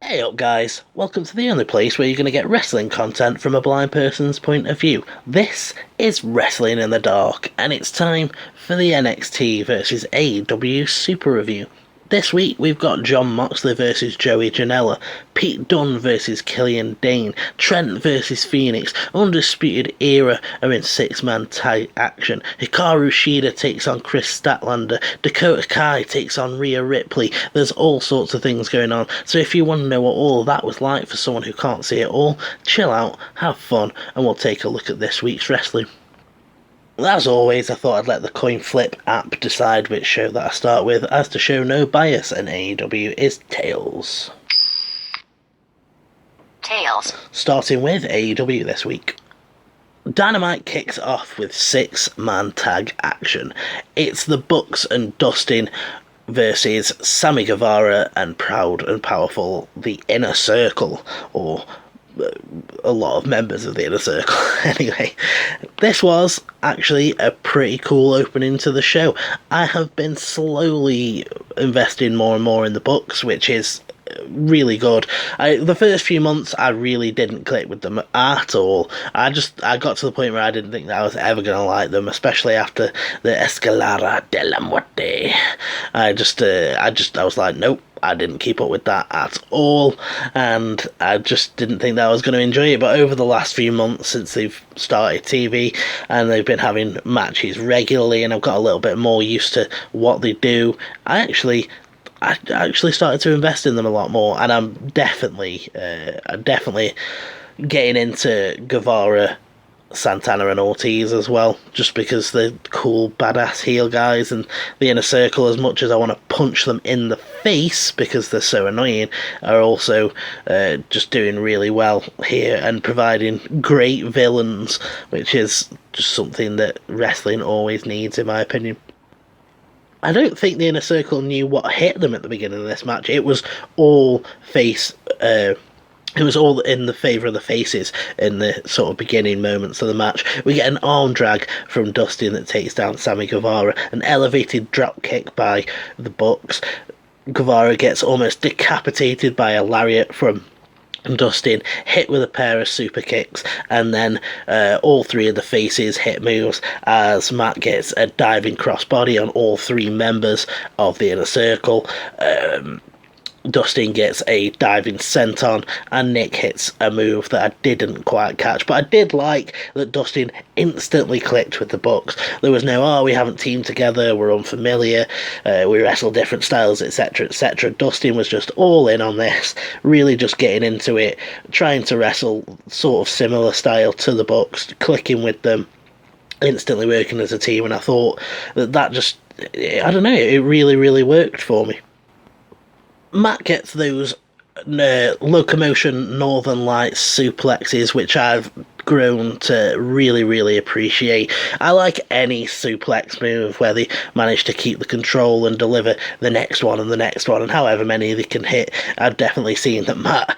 Hey up guys, welcome to the only place where you're going to get wrestling content from a blind person's point of view. This is Wrestling in the Dark, and it's time for the NXT versus AEW Super Review. This week we've got John Moxley versus Joey Janella, Pete Dunn versus Killian Dane, Trent versus Fenix, Undisputed Era are in six-man tag action, Hikaru Shida takes on Chris Statlander, Dakota Kai takes on Rhea Ripley. There's all sorts of things going on, so if you want to know what all of that was like for someone who can't see it all, chill out, have fun, and we'll take a look at this week's wrestling. As always, I thought I'd let the coin flip app decide which show that I start with, as to show no bias, and AEW is Tails. Starting with AEW this week. Dynamite kicks off with six-man tag action. It's the Bucks and Dustin versus Sammy Guevara and Proud and Powerful, the Inner Circle, or a lot of members of the Inner Circle. Anyway, this was actually a pretty cool opening to the show. I have been slowly investing more and more in the Bucks, which is really good. The first few months I really didn't click with them at all. I got to the point where I didn't think that I was ever going to like them, especially after the Escalada de la Muerte. I was like, nope, I didn't keep up with that at all, and I just didn't think that I was going to enjoy it. But over the last few months, since they've started TV and they've been having matches regularly, and I've got a little bit more used to what they do, I actually started to invest in them a lot more, and I'm definitely getting into Guevara, Santana and Ortiz as well, just because they're cool, badass heel guys, and the Inner Circle, as much as I want to punch them in the face because they're so annoying, are also just doing really well here and providing great villains, which is just something that wrestling always needs, in my opinion. I don't think the Inner Circle knew what hit them at the beginning of this match. It was all face. It was all in the favour of the faces in the sort of beginning moments of the match. We get an arm drag from Dustin that takes down Sammy Guevara, an elevated drop kick by the Bucks. Guevara gets almost decapitated by a lariat from Dustin, hit with a pair of super kicks, and then all three of the faces hit moves as Matt gets a diving crossbody on all three members of the Inner Circle. Dustin gets a diving senton, and Nick hits a move that I didn't quite catch, but I did like that Dustin instantly clicked with the Bucks. There was no, we haven't teamed together, we're unfamiliar, we wrestle different styles, etc, etc. Dustin was just all in on this, really just getting into it, trying to wrestle sort of similar style to the Bucks, clicking with them, instantly working as a team, and I thought that just, I don't know, it really, really worked for me. Matt gets those locomotion Northern Lights suplexes, which I've grown to really, really appreciate. I like any suplex move where they manage to keep the control and deliver the next one and the next one, and however many they can hit. I've definitely seen that Matt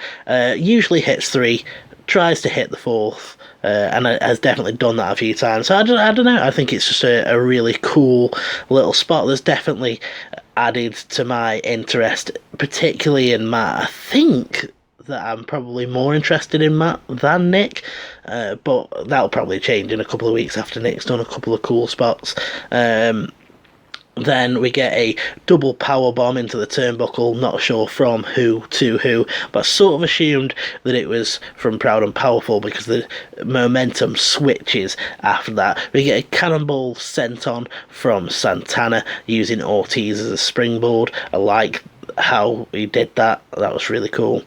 usually hits three, tries to hit the fourth, and has definitely done that a few times. So I don't know, I think it's just a really cool little spot. There's definitely added to my interest, particularly in Matt. I think that I'm probably more interested in Matt than Nick, but that'll probably change in a couple of weeks after Nick's done a couple of cool spots. Then we get a double power bomb into the turnbuckle, not sure from who to who, but sort of assumed that it was from Proud and Powerful because the momentum switches after that. We get a cannonball senton from Santana using Ortiz as a springboard. I like how he did that. That was really cool.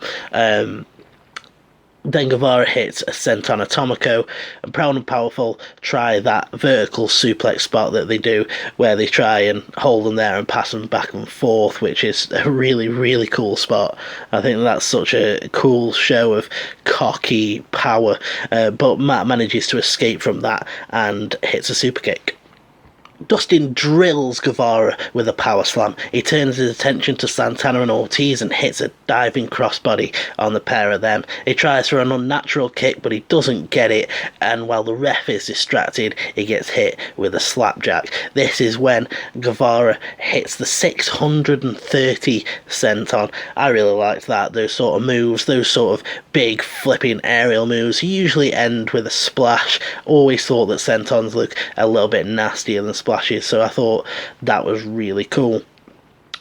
Then Guevara hits a senton atomico, and Proud and Powerful try that vertical suplex spot that they do, where they try and hold them there and pass them back and forth, which is a really, really cool spot. I think that's such a cool show of cocky power, but Matt manages to escape from that and hits a super kick. Dustin drills Guevara with a power slam. He turns his attention to Santana and Ortiz and hits a diving crossbody on the pair of them. He tries for an unnatural kick, but he doesn't get it, and while the ref is distracted, he gets hit with a slapjack. This is when Guevara hits the 630 senton. I really liked that. Those sort of moves, those sort of big flipping aerial moves, usually end with a splash. Always thought that sentons look a little bit nastier than splashes, so I thought that was really cool.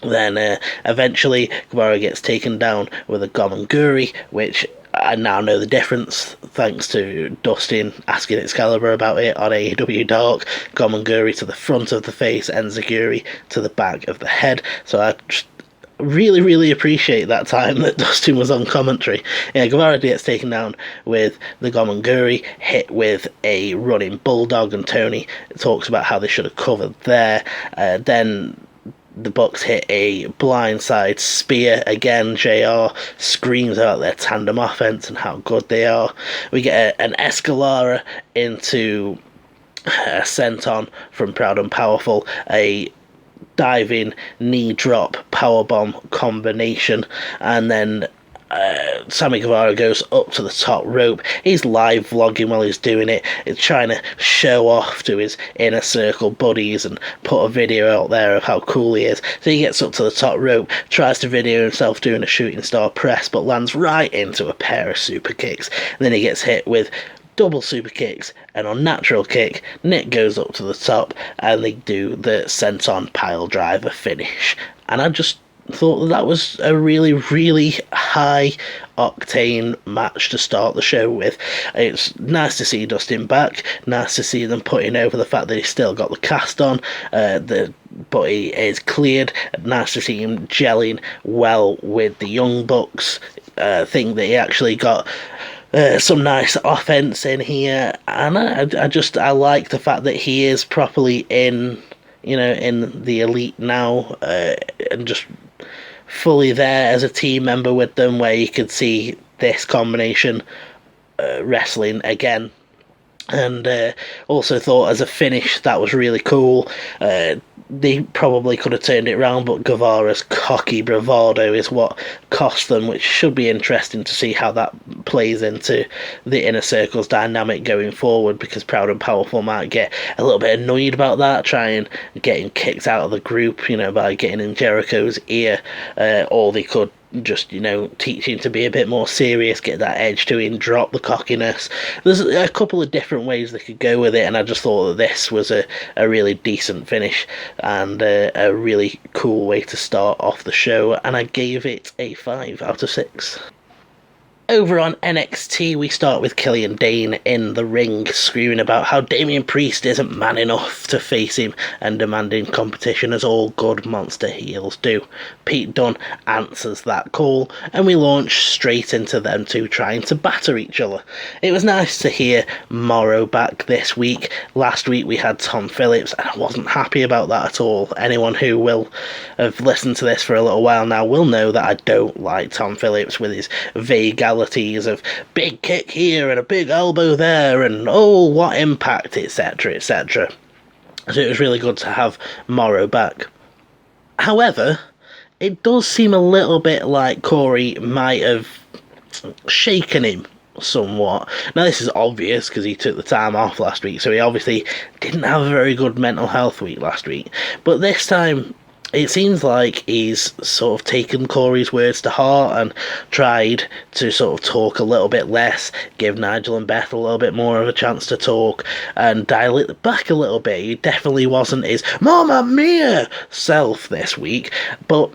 Then eventually Guevara gets taken down with a Gomanguri, which I now know the difference thanks to Dustin asking Excalibur about it on AEW Dark. Gomanguri to the front of the face, Enziguri to the back of the head. So I just really appreciate that time that Dustin was on commentary. Yeah, Guevara gets taken down with the Gomanguri, hit with a running bulldog, and Tony talks about how they should have covered there. Then the Bucks hit a blindside spear. Again, JR screams out their tandem offense and how good they are. We get an Escalara into a senton from Proud and Powerful, a diving knee drop powerbomb combination, and then Sammy Guevara goes up to the top rope. He's live vlogging while he's doing it. He's trying to show off to his inner circle buddies and put a video out there of how cool he is. So he gets up to the top rope, tries to video himself doing a shooting star press, but lands right into a pair of super kicks. And then he gets hit with double super kicks, an unnatural kick. Nick goes up to the top and they do the senton pile driver finish. And I just thought that was a really high octane match to start the show with. It's nice to see Dustin back, nice to see them putting over the fact that he's still got the cast on, but he is cleared. Nice to see him gelling well with the Young Bucks. Think that he actually got some nice offense in here, and I like the fact that he is properly in the Elite now, and just fully there as a team member with them, where you could see this combination wrestling again. And also thought as a finish that was really cool. They probably could have turned it around, but Guevara's cocky bravado is what cost them, which should be interesting to see how that plays into the Inner Circle's dynamic going forward, because Proud and Powerful might get a little bit annoyed about that, trying getting kicked out of the group, by getting in Jericho's ear, or they could just, teach him to be a bit more serious, get that edge to him, drop the cockiness. There's a couple of different ways they could go with it, and I just thought that this was a really decent finish and a really cool way to start off the show, and I gave it a 5 out of 6. Over on NXT, we start with Killian Dane in the ring, screaming about how Damian Priest isn't man enough to face him and demanding competition as all good monster heels do. Pete Dunn answers that call, and we launch straight into them two trying to batter each other. It was nice to hear Mauro back this week. Last week we had Tom Phillips, and I wasn't happy about that at all. Anyone who will have listened to this for a little while now will know that I don't like Tom Phillips with his vague of big kick here and a big elbow there and oh what impact, etc. So it was really good to have Mauro back. However, it does seem a little bit like Corey might have shaken him somewhat. Now this is obvious because he took the time off last week, so he obviously didn't have a very good mental health week last week, but this time it seems like he's sort of taken Corey's words to heart and tried to sort of talk a little bit less, give Nigel and Beth a little bit more of a chance to talk, and dial it back a little bit. He definitely wasn't his Mamma Mia self this week, but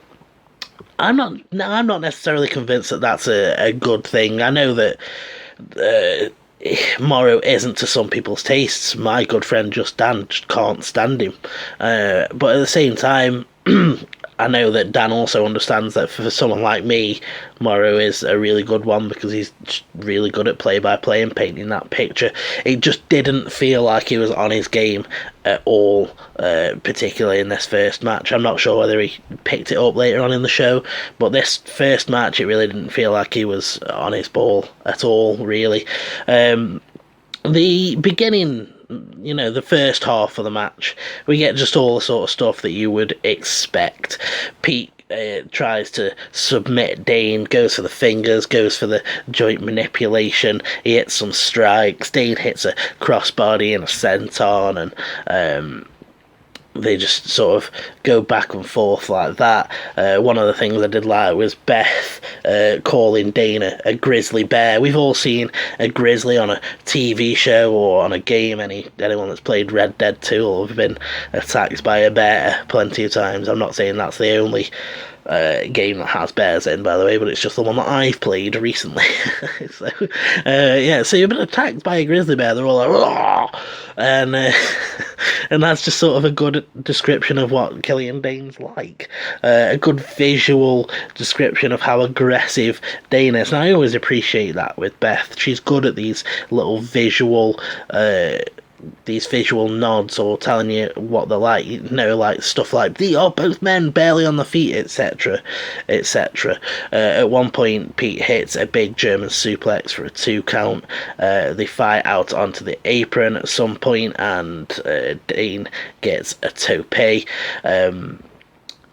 I'm not necessarily convinced that that's a good thing. I know that Mauro isn't to some people's tastes. My good friend Just Dan just can't stand him, but at the same time, I know that Dan also understands that for someone like me, Mauro is a really good one because he's really good at play-by-play and painting that picture. It just didn't feel like he was on his game at all, particularly in this first match. I'm not sure whether he picked it up later on in the show, but this first match, it really didn't feel like he was on his ball at all, really. The beginning the first half of the match, we get just all the sort of stuff that you would expect. Pete tries to submit Dane, goes for the fingers, goes for the joint manipulation, he hits some strikes, Dane hits a crossbody and a senton, and they just sort of go back and forth like that. One of the things I did like was Beth calling Dane a grizzly bear. We've all seen a grizzly on a TV show or on a game. Anyone that's played Red Dead 2 will have been attacked by a bear plenty of times. I'm not saying that's the only game that has bears in, by the way, but it's just the one that I've played recently. So you've been attacked by a grizzly bear, they're all like, "Roar!" and that's just sort of a good description of what Killian Dane's like. A good visual description of how aggressive Dane is, and I always appreciate that with Beth. She's good at these little visual nods or telling you what they're like, like stuff like they are both men barely on the feet, etc. At one point Pete hits a big German suplex for a 2 count. They fight out onto the apron at some point, and Dane gets a tope.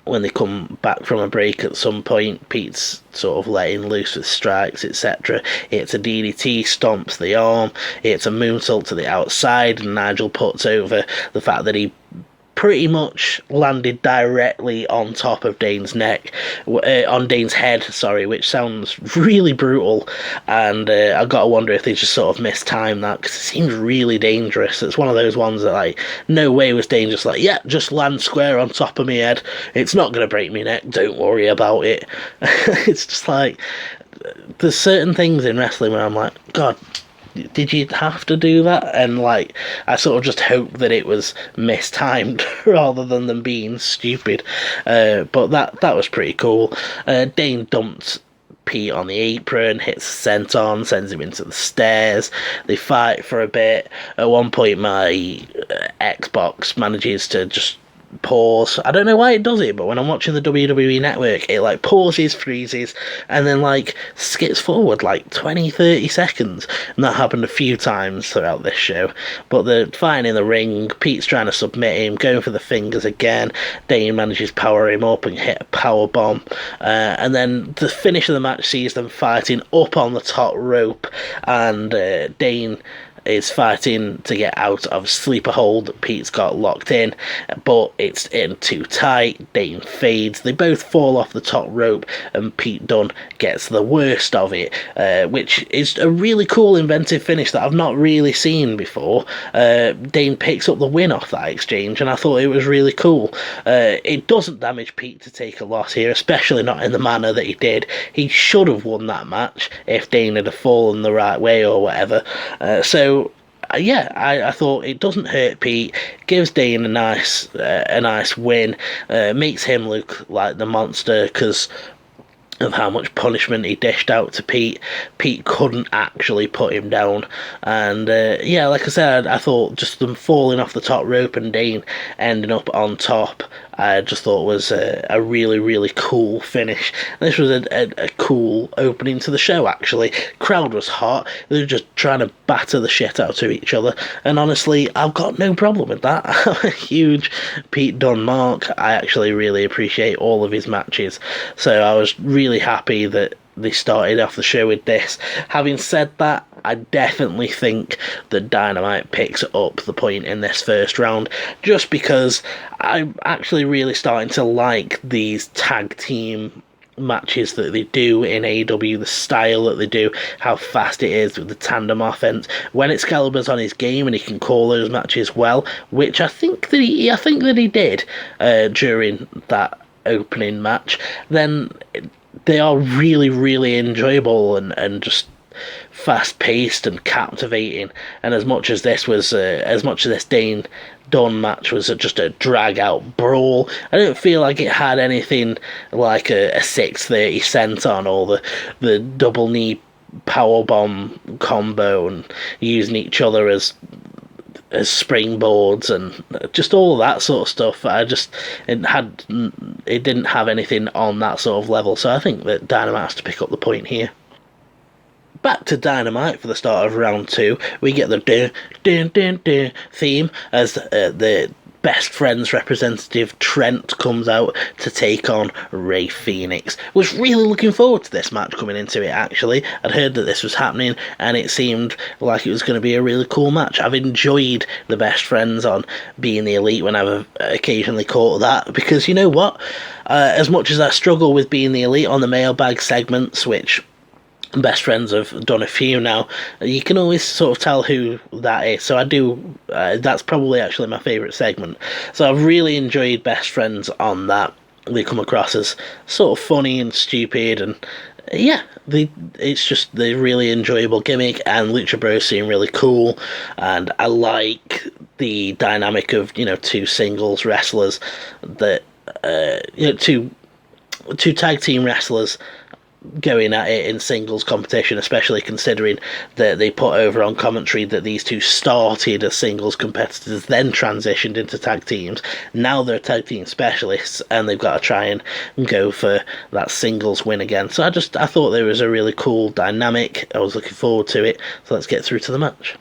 When they come back from a break at some point, Pete's sort of letting loose with strikes, etc. It's a DDT, stomps the arm, it's a moonsault to the outside, and Nigel puts over the fact that he pretty much landed directly on top of Dane's neck, on Dane's head, which sounds really brutal, and I've got to wonder if they just sort of mistimed that, because it seems really dangerous. It's one of those ones that, like, no way was Dane just like, yeah, just land square on top of my head, it's not going to break me neck, don't worry about it. It's just like, there's certain things in wrestling where I'm like, God, did you have to do that? And like, I sort of just hope that it was mistimed rather than them being stupid. But that was pretty cool. Dane dumped Pete on the apron, hits a senton, sends him into the stairs. They fight for a bit. At one point, my Xbox manages to just pause. I don't know why it does it, but when I'm watching the WWE Network, it like pauses, freezes, and then like skips forward like 20-30 seconds, and that happened a few times throughout this show. But they're fighting in the ring, Pete's trying to submit him, going for the fingers again, Dane manages to power him up and hit a power bomb, and then the finish of the match sees them fighting up on the top rope, and Dane is fighting to get out of sleeper hold that Pete's got locked in, but it's in too tight. Dane fades, they both fall off the top rope, and Pete Dunn gets the worst of it, which is a really cool inventive finish that I've not really seen before. Dane picks up the win off that exchange, and I thought it was really cool. It doesn't damage Pete to take a loss here, especially not in the manner that he did. He should have won that match if Dane had fallen the right way or whatever. I thought it doesn't hurt Pete, gives Dane a nice win, makes him look like the monster because of how much punishment he dished out to Pete. Pete couldn't actually put him down, and like I said, I thought just them falling off the top rope and Dane ending up on top, I just thought was a really, really cool finish. This was a cool opening to the show, actually. Crowd was hot, they were just trying to batter the shit out of each other, and honestly, I've got no problem with that. I'm a huge Pete Dunn mark. I actually really appreciate all of his matches, so I was really happy that they started off the show with this. Having said that, I definitely think that Dynamite picks up the point in this first round, just because I'm actually really starting to like these tag team matches that they do in AEW, the style that they do, how fast it is with the tandem offense. When Excalibur's on his game and he can call those matches well, which I think that he did during that opening match, then they are really, really enjoyable and just fast-paced and captivating. And as much as this Dane Dunn match was just a drag-out brawl, I don't feel like it had anything like a 630 senton or the double knee powerbomb combo and using each other as springboards and just all of that sort of stuff. It didn't have anything on that sort of level, so I think that Dynamite has to pick up the point here. Back to Dynamite for the start of round 2. We get the dun dun dun dun theme as the best friends representative Trent comes out to take on Rey Fenix. Was really looking forward to this match coming into it, actually. I'd heard that this was happening and it seemed like it was going to be a really cool match. I've enjoyed the best friends on Being the Elite when I've occasionally caught that, because you know what? As much as I struggle with Being the Elite on the mailbag segments, which best friends have done a few now, you can always sort of tell who that is. So I do, that's probably actually my favourite segment. So I've really enjoyed best friends on that. They come across as sort of funny and stupid, and yeah, it's just the really enjoyable gimmick, and Lucha Bros seem really cool, and I like the dynamic of, you know, two singles wrestlers that, you know, two tag team wrestlers going at it in singles competition, especially considering that they put over on commentary that these two started as singles competitors, then transitioned into tag teams. Now they're tag team specialists and they've got to try and go for that singles win again. So I thought there was a really cool dynamic. I was looking forward to it. So let's get through to the match.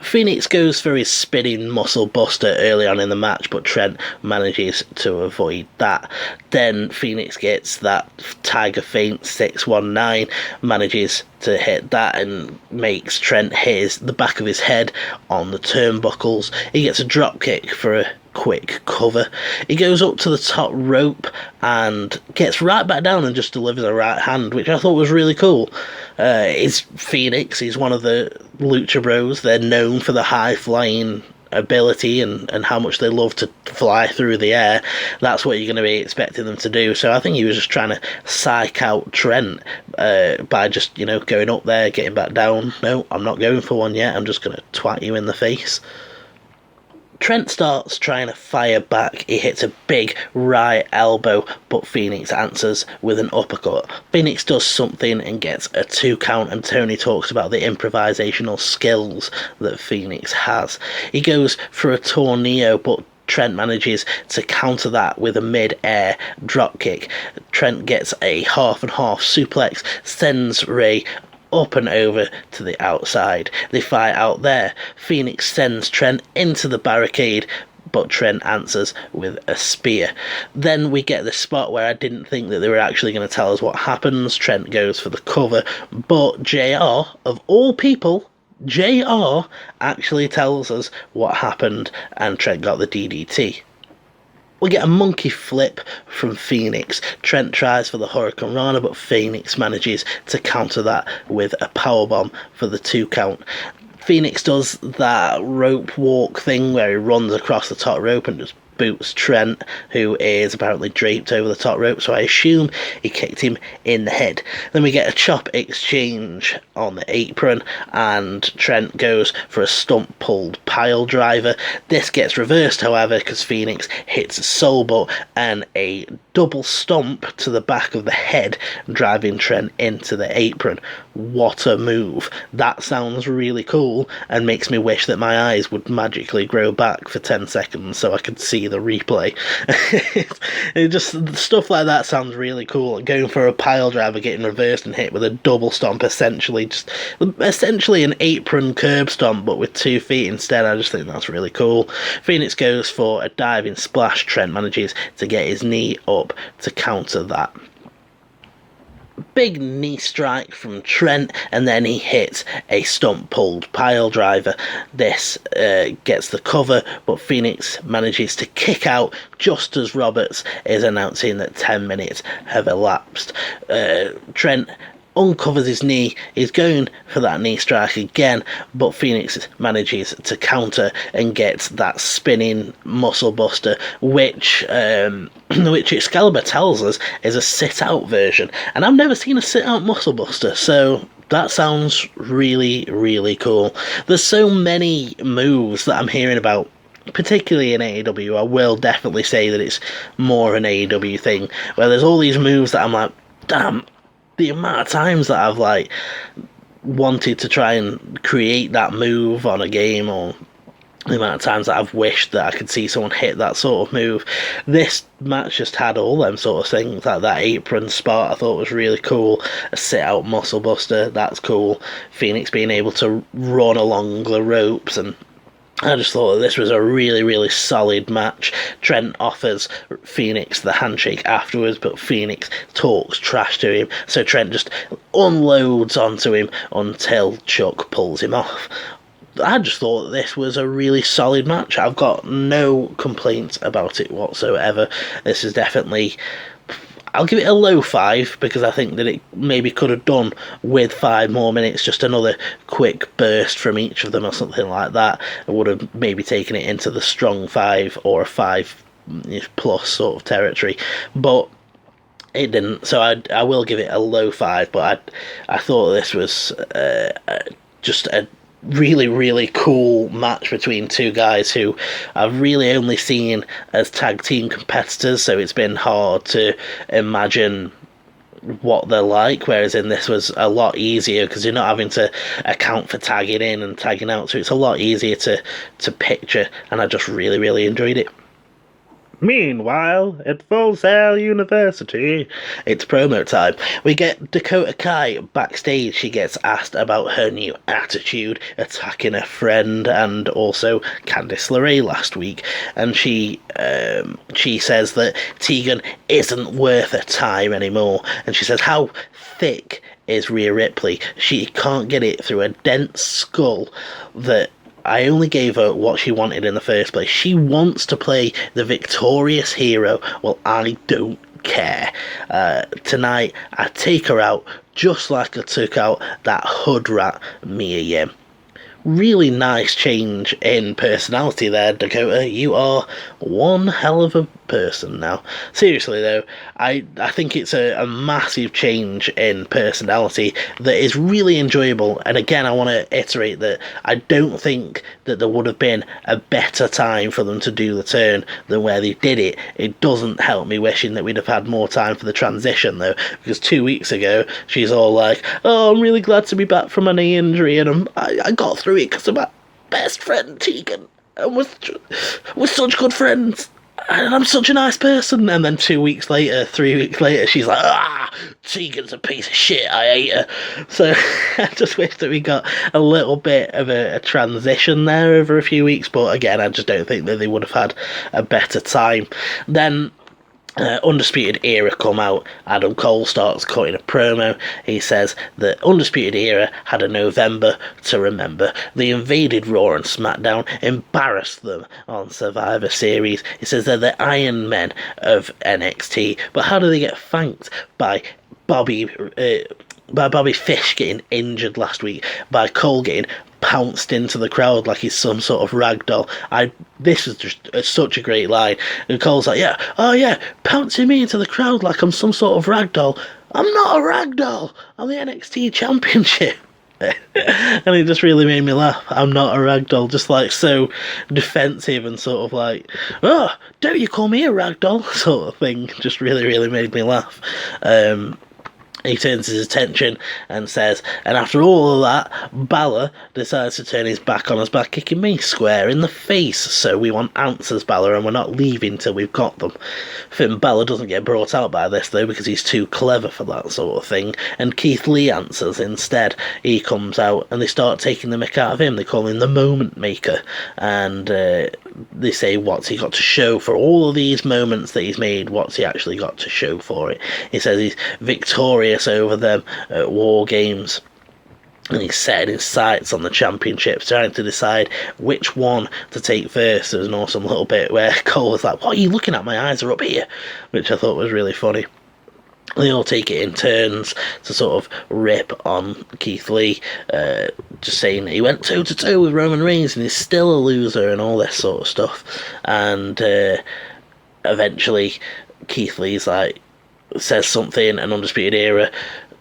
Fenix goes for his spinning muscle buster early on in the match, but Trent manages to avoid that. Then Fenix gets that Tiger Feint 619, manages to hit that and makes Trent hit the back of his head on the turnbuckles. He gets a drop kick for a quick cover. He goes up to the top rope and gets right back down and just delivers a right hand, which I thought was really cool. He's Fenix, he's one of the Lucha Bros. They're known for the high flying ability and how much they love to fly through the air. That's what you're going to be expecting them to do. So I think he was just trying to psych out Trent by just, you know, going up there, getting back down. No, I'm not going for one yet. I'm just going to twat you in the face. Trent starts trying to fire back. He hits a big right elbow, but Fenix answers with an uppercut. Fenix does something and gets a 2 count, and Tony talks about the improvisational skills that Fenix has. He goes for a tornado, but Trent manages to counter that with a mid-air dropkick. Trent gets a half and half suplex, sends Rey up and over to the outside. They fight out there. Fenix sends Trent into the barricade, but Trent answers with a spear. Then we get the spot where I didn't think that they were actually going to tell us what happens. Trent goes for the cover, but JR, of all people, JR actually tells us what happened, and Trent got the DDT. We get a monkey flip from Fenix. Trent tries for the Hurricane Rana, but Fenix manages to counter that with a powerbomb for the 2 count. Fenix does that rope walk thing where he runs across the top rope and just boots Trent, who is apparently draped over the top rope, so I assume he kicked him in the head. Then we get a chop exchange on the apron, and Trent goes for a stump pulled pile driver. This gets reversed, however, because Fenix hits a soul boat and a double stomp to the back of the head, driving Trent into the apron. What a move. That sounds really cool and makes me wish that my eyes would magically grow back for 10 seconds so I could see the replay. It just, stuff like that sounds really cool. Going for a pile driver, getting reversed and hit with a double stomp, essentially an apron curb stomp but with 2 feet instead. I just think that's really cool. Fenix goes for a diving splash. Trent manages to get his knee up to counter that. Big knee strike from Trent, and then he hits a stump pulled pile driver. This gets the cover, but Fenix manages to kick out just as Roberts is announcing that 10 minutes have elapsed. Trent uncovers his knee. He's going for that knee strike again, but Fenix manages to counter and gets that spinning muscle buster, which Excalibur tells us is a sit-out version, and I've never seen a sit-out muscle buster, so that sounds really, really cool. There's so many moves that I'm hearing about, particularly in AEW. I will definitely say that it's more an AEW thing, where there's all these moves that I'm like, damn, the amount of times that I've like wanted to try and create that move on a game or the amount of times that I've wished that I could see someone hit that sort of move. This match just had all them sort of things, like that apron spot I thought was really cool, a sit-out muscle buster, that's cool, Fenix being able to run along the ropes, and I just thought that this was a really, really solid match. Trent offers Fenix the handshake afterwards, but Fenix talks trash to him, so Trent just unloads onto him until Chuck pulls him off. I just thought this was a really solid match. I've got no complaints about it whatsoever. This is definitely... I'll give it a low 5, because I think that it maybe could have done with 5 more minutes, just another quick burst from each of them or something like that. I would have maybe taken it into the strong 5 or a 5 plus sort of territory. But it didn't, so I will give it a low 5, but I thought this was just a really, really cool match between two guys who I've really only seen as tag team competitors, so it's been hard to imagine what they're like, whereas in this was a lot easier because you're not having to account for tagging in and tagging out, so it's a lot easier to picture, and I just really, really enjoyed it. Meanwhile, at Full Sail University, it's promo time. We get Dakota Kai backstage. She gets asked about her new attitude, attacking a friend, and also Candice LeRae last week. And she says that Tegan isn't worth her time anymore. And she says, how thick is Rhea Ripley? She can't get it through a dense skull that I only gave her what she wanted in the first place. She wants to play the victorious hero. Well, I don't care. Tonight, I take her out just like I took out that hood rat, Mia Yim. Really nice change in personality there, Dakota. You are one hell of a person now. Seriously though, I think it's a massive change in personality that is really enjoyable, and again I want to iterate that I don't think that there would have been a better time for them to do the turn than where they did it. It doesn't help me wishing that we'd have had more time for the transition though, because 2 weeks ago she's all like, oh, I'm really glad to be back from a knee injury, and I got through it because of my best friend Tegan, and we're such good friends, and I'm such a nice person. And then 2 weeks later, 3 weeks later, she's like, Tegan's a piece of shit, I hate her. So I just wish that we got a little bit of a transition there over a few weeks, but again, I just don't think that they would have had a better time. Then Undisputed Era come out. Adam Cole starts cutting a promo. He says that Undisputed Era had a November to remember. They invaded Raw and SmackDown, embarrassed them on Survivor Series. He says they're the Iron Men of NXT, but how do they get thanked? By Bobby Fish getting injured last week, by Cole getting pounced into the crowd like he's some sort of ragdoll. This was just such a great line. And Cole's like, pouncing me into the crowd like I'm some sort of ragdoll. I'm not a ragdoll. I'm the NXT Championship. And it just really made me laugh. I'm not a ragdoll, just like so defensive and sort of like, oh, don't you call me a ragdoll sort of thing. Just really, really made me laugh. He turns his attention and says, and after all of that, Balor decides to turn his back on us by kicking me square in the face. So we want answers, Balor, and we're not leaving till we've got them. Finn Balor doesn't get brought out by this, though, because he's too clever for that sort of thing. And Keith Lee answers instead. He comes out and they start taking the mick out of him. They call him the Moment Maker. And they say, what's he got to show for all of these moments that he's made? What's he actually got to show for it? He says he's victorious over them at War Games, and he's setting his sights on the championship, trying to decide which one to take first. There was an awesome little bit where Cole was like, what are you looking at? My eyes are up here, which I thought was really funny. They all take it in turns to sort of rip on Keith Lee, just saying that he went toe-to-toe with Roman Reigns and he's still a loser and all this sort of stuff. And eventually Keith Lee's like, says something, and Undisputed Era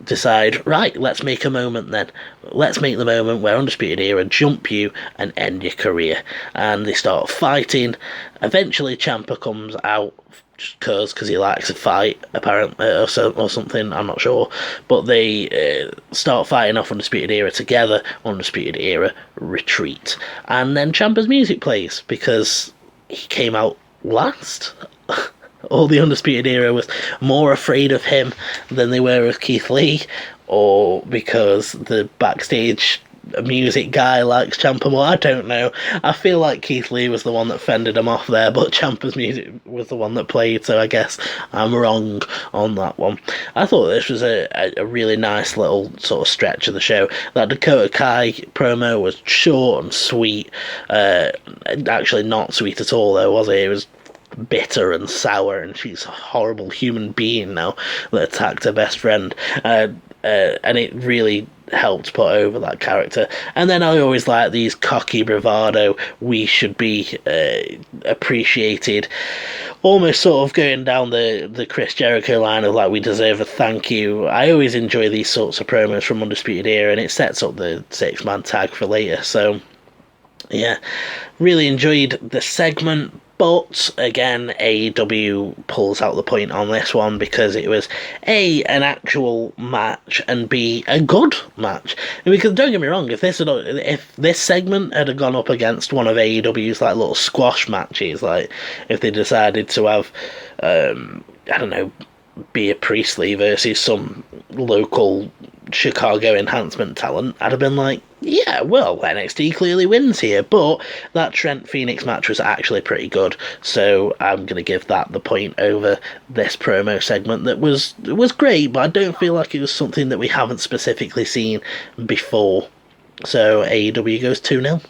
decide, right, let's make a moment then. Let's make the moment where Undisputed Era jump you and end your career. And they start fighting. Eventually Ciampa comes out because he likes a fight, apparently, or something, I'm not sure. But they start fighting off Undisputed Era together. Undisputed Era retreat. And then Ciampa's music plays, because he came out last. All the Undisputed Era was more afraid of him than they were of Keith Lee, or because the backstage music guy likes Ciampa more. I don't know. I feel like Keith Lee was the one that fended him off there, but Ciampa's music was the one that played, so I guess I'm wrong on that one. I thought this was a really nice little sort of stretch of the show. That Dakota Kai promo was short and sweet. Actually not sweet at all, though, was it? It was bitter and sour, and she's a horrible human being now that attacked her best friend. And it really helped put over that character. And then I always like these cocky bravado, we should be appreciated, almost sort of going down the Chris Jericho line of like, we deserve a thank you. I always enjoy these sorts of promos from Undisputed Era, and it sets up the 6-man tag for later. So yeah, really enjoyed the segment. But again, AEW pulls out the point on this one, because it was A, an actual match, and B, a good match. Because don't get me wrong, if this segment had gone up against one of AEW's like little squash matches, like if they decided to have I don't know, Bea Priestley versus some local Chicago enhancement talent, I'd have been like, yeah, well, NXT clearly wins here. But that Trent Fenix match was actually pretty good, so I'm going to give that the point over this promo segment that was great, but I don't feel like it was something that we haven't specifically seen before. So AEW goes 2-0.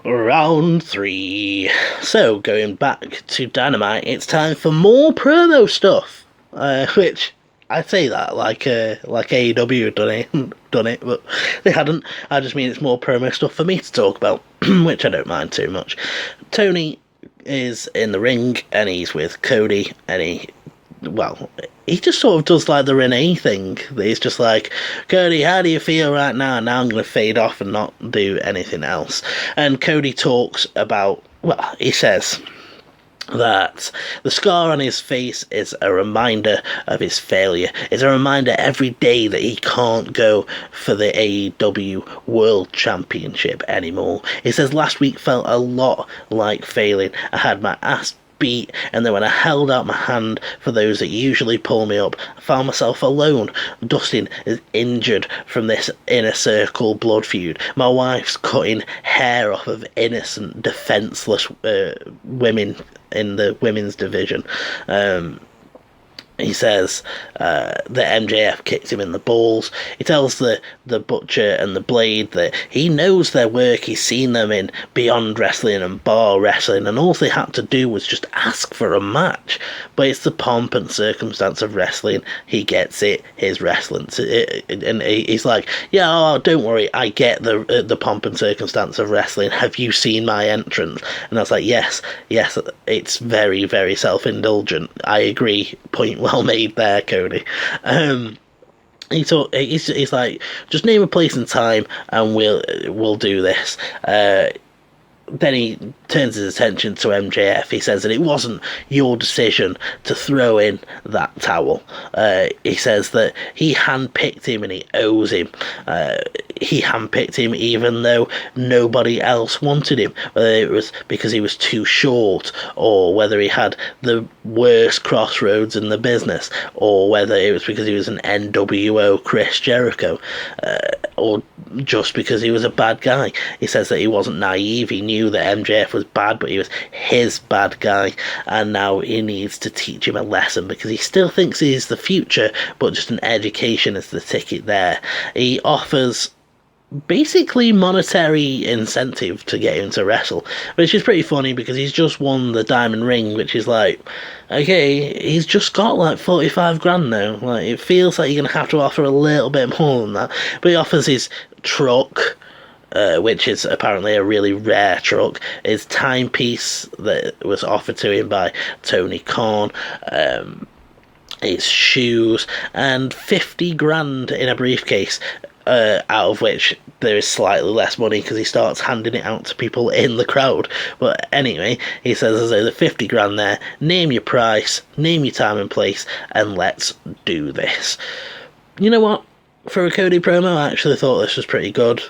Round 3. So, going back to Dynamite, it's time for more promo stuff, which I say that like AEW had done it, but they hadn't. I just mean it's more promo stuff for me to talk about, which I don't mind too much. Tony is in the ring, and he's with Cody, and he just sort of does like the Renee thing. He's just like, Cody, how do you feel right now? Now I'm going to fade off and not do anything else. And Cody talks about, he says that the scar on his face is a reminder of his failure. It's a reminder every day that he can't go for the AEW World Championship anymore. He says, last week felt a lot like failing. I had my ass beat, and then when I held out my hand for those that usually pull me up, I found myself alone. Dustin is injured from this inner circle blood feud. My wife's cutting hair off of innocent, defenseless women in the women's division. He says that MJF kicked him in the balls. He tells the Butcher and the Blade that he knows their work. He's seen them in Beyond Wrestling and Bar Wrestling, and all they had to do was just ask for a match. But it's the pomp and circumstance of wrestling. He gets it. His wrestling, and he's like, "Yeah, oh, don't worry. I get the pomp and circumstance of wrestling. Have you seen my entrance?" And I was like, "Yes. It's very, very self-indulgent. I agree. Point well made there, Cody." He's like, just name a place and time and we'll do this. Then he turns his attention to MJF. He says that it wasn't your decision to throw in that towel. He says that he handpicked him and he owes him. He handpicked him even though nobody else wanted him, whether it was because he was too short, or whether he had the worst crossroads in the business, or whether it was because he was an NWO Chris Jericho, or just because he was a bad guy. He says that he wasn't naive. He knew that MJF was bad, but he was his bad guy, and now he needs to teach him a lesson, because he still thinks he's the future, but just an education is the ticket there. He offers basically monetary incentive to get him to wrestle, which is pretty funny, because he's just won the Diamond Ring, which is like, okay, he's just got like 45 grand now. Like, it feels like you're gonna have to offer a little bit more than that. But he offers his truck, which is apparently a really rare truck, his timepiece that was offered to him by Tony Khan, his shoes, and 50 grand in a briefcase. out of which there is slightly less money because he starts handing it out to people in the crowd. But anyway, he says there's the 50 grand there, name your price, name your time and place, and let's do this. You know what? For a Cody promo, I actually thought this was pretty good.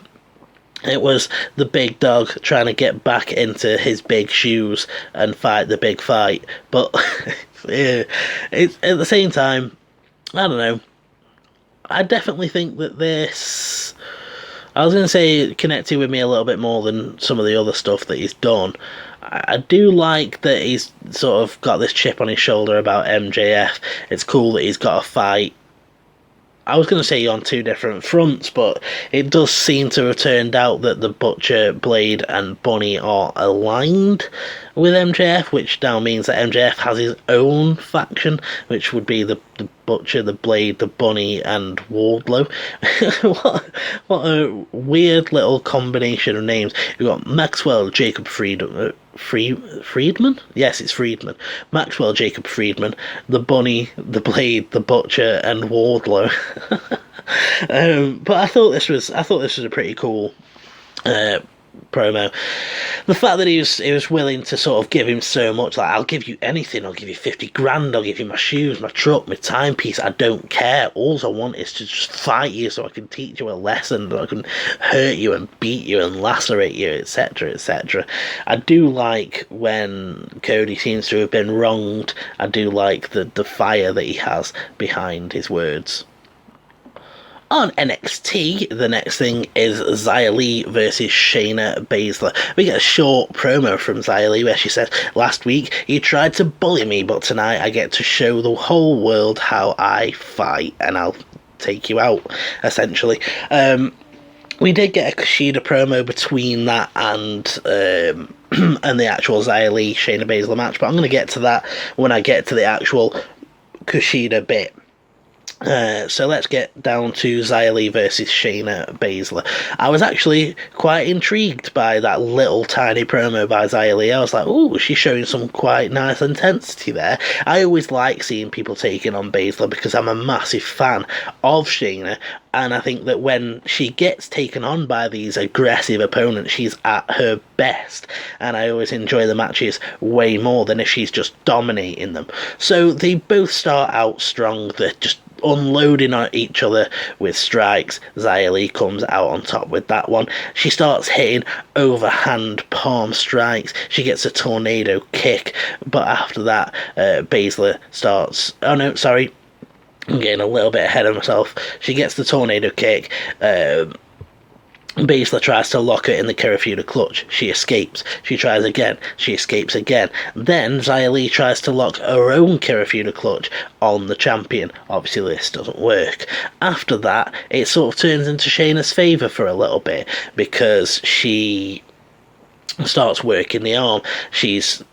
It was the big dog trying to get back into his big shoes and fight the big fight. But yeah, it's, at the same time, I don't know. I definitely think that this... I was going to say it connected with me a little bit more than some of the other stuff that he's done. I do like that he's sort of got this chip on his shoulder about MJF. It's cool that he's got a fight. I was going to say on two different fronts, but it does seem to have turned out that the Butcher, Blade, and Bunny are aligned with MJF, which now means that MJF has his own faction, which would be the Butcher, the Blade, the Bunny, and Wardlow. what a weird little combination of names. You've got Maxwell Jacob Friedman? Yes, it's Friedman. Maxwell Jacob Friedman, the Bunny, the Blade, the Butcher, and Wardlow. But I thought this was a pretty cool promo. The fact that he was willing to sort of give him so much, like, I'll give you anything, I'll give you 50 grand, I'll give you my shoes, my truck, my timepiece, I don't care, all I want is to just fight you so I can teach you a lesson, that I can hurt you and beat you and lacerate you, etc, etc. I do like when Cody seems to have been wronged. I do like the fire that he has behind his words. On NXT, the next thing is Xia Li versus Shayna Baszler. We get a short promo from Xia Li where she says, "Last week you tried to bully me, but tonight I get to show the whole world how I fight, and I'll take you out," essentially. We did get a Kushida promo between that and the actual Xia Li Shayna Baszler match, but I'm going to get to that when I get to the actual Kushida bit. So let's get down to Xia Li versus Shayna Baszler. I was actually quite intrigued by that little tiny promo by Xia Li. I was like, ooh, she's showing some quite nice intensity there. I always like seeing people taking on Baszler because I'm a massive fan of Shayna, and I think that when she gets taken on by these aggressive opponents, she's at her best, and I always enjoy the matches way more than if she's just dominating them. So they both start out strong. They're just unloading on each other with strikes. Xia Li comes out on top with that one. She starts hitting overhand palm strikes. She gets a tornado kick, but after that, Baszler starts... Oh no, sorry. I'm getting a little bit ahead of myself. She gets the tornado kick. Baszler tries to lock her in the Kirifuda clutch. She escapes. She tries again. She escapes again. Then Xia Li tries to lock her own Kirifuda clutch on the champion. Obviously this doesn't work. After that, it sort of turns into Shayna's favour for a little bit because she starts working the arm. She's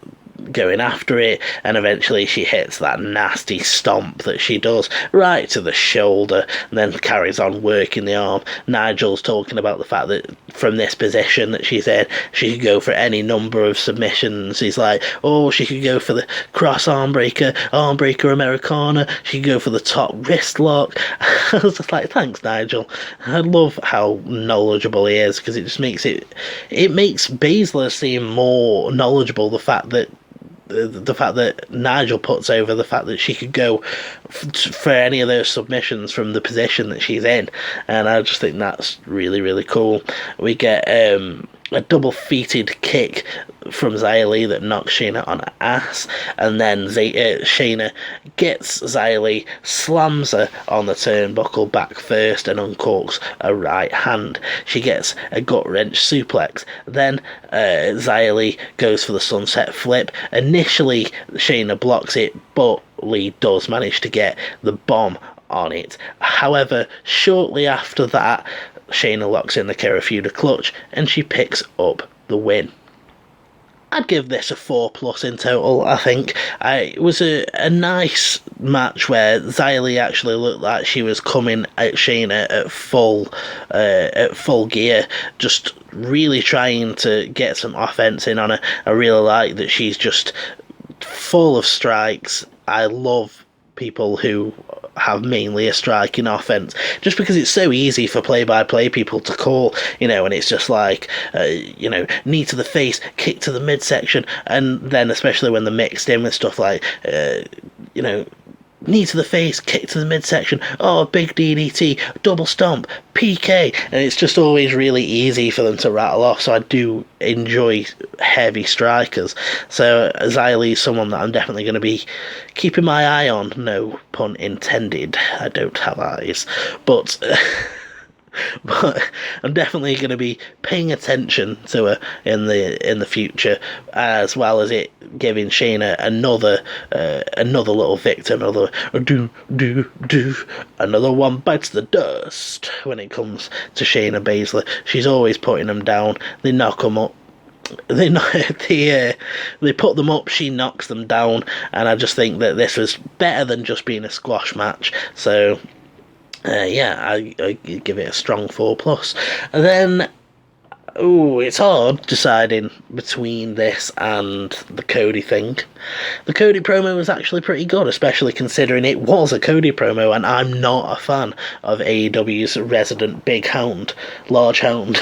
going after it, and eventually she hits that nasty stomp that she does right to the shoulder, and then carries on working the arm. Nigel's talking about the fact that from this position that she's in, she could go for any number of submissions. He's like, oh, she could go for the cross armbreaker Americana, she could go for the top wrist lock. I was just like, thanks, Nigel. I love how knowledgeable he is, because it just makes it makes Baszler seem more knowledgeable. The fact that Nigel puts over the fact that she could go for any of those submissions from the position that she's in, and I just think that's really, really cool. We get a double-feeted kick from Xia Li that knocks Shayna on her ass, and then Shayna gets Xia Li, slams her on the turnbuckle back first, and uncorks a right hand. She gets a gut-wrench suplex. Then Xia Li goes for the sunset flip. Initially, Shayna blocks it, but Lee does manage to get the bomb on it. However, shortly after that, Shayna locks in the Kirifuda clutch, and she picks up the win. I'd give this a 4+ in total, I think. It was a nice match where Xia Li actually looked like she was coming at Shayna at full gear, just really trying to get some offense in on her. I really like that she's just full of strikes. I love people who have mainly a striking offense, just because it's so easy for play-by-play people to call, and it's just like, knee to the face, kick to the midsection, and then especially when they're mixed in with stuff like, knee to the face, kick to the midsection, big DDT, double stomp, PK, and it's just always really easy for them to rattle off, so I do enjoy heavy strikers. So Xia Li's someone that I'm definitely going to be keeping my eye on, no pun intended, I don't have eyes, but I'm definitely going to be paying attention to her in the future, as well as it giving Shayna another little victim, another one bites the dust when it comes to Shayna Baszler. She's always putting them down. They knock them up. They put them up, she knocks them down, and I just think that this was better than just being a squash match. So I give it a strong 4+. And then, it's hard deciding between this and the Cody thing. The Cody promo was actually pretty good, especially considering it was a Cody promo, and I'm not a fan of AEW's resident big hound, large hound.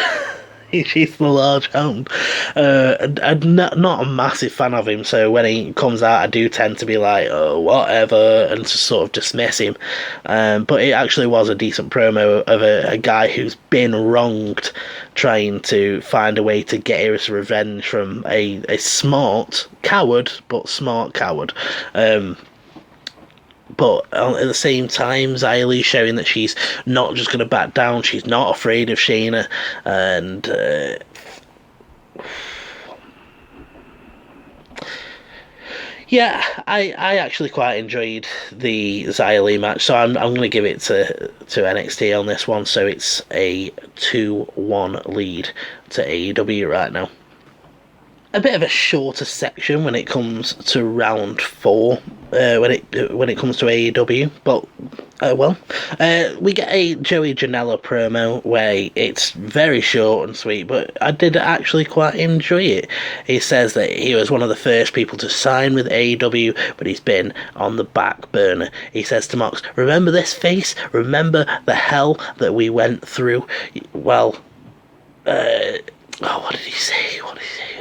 She's the large hound. I'm not a massive fan of him, so when he comes out I do tend to be like, oh, whatever, and to sort of dismiss him. But it actually was a decent promo of a guy who's been wronged, trying to find a way to get his revenge from a smart coward, but smart coward. But at the same time, Xia Li's showing that she's not just going to back down. She's not afraid of Shayna. And I actually quite enjoyed the Xia Li match. So I'm going to give it to NXT on this one. So it's a 2-1 lead to AEW right now. A bit of a shorter section when it comes to round 4, when it comes to AEW, but we get a Joey Janella promo where it's very short and sweet, but I did actually quite enjoy it. He says that he was one of the first people to sign with AEW, but he's been on the back burner. He says to Mox, "Remember this face? Remember the hell that we went through?" Well, what did he say?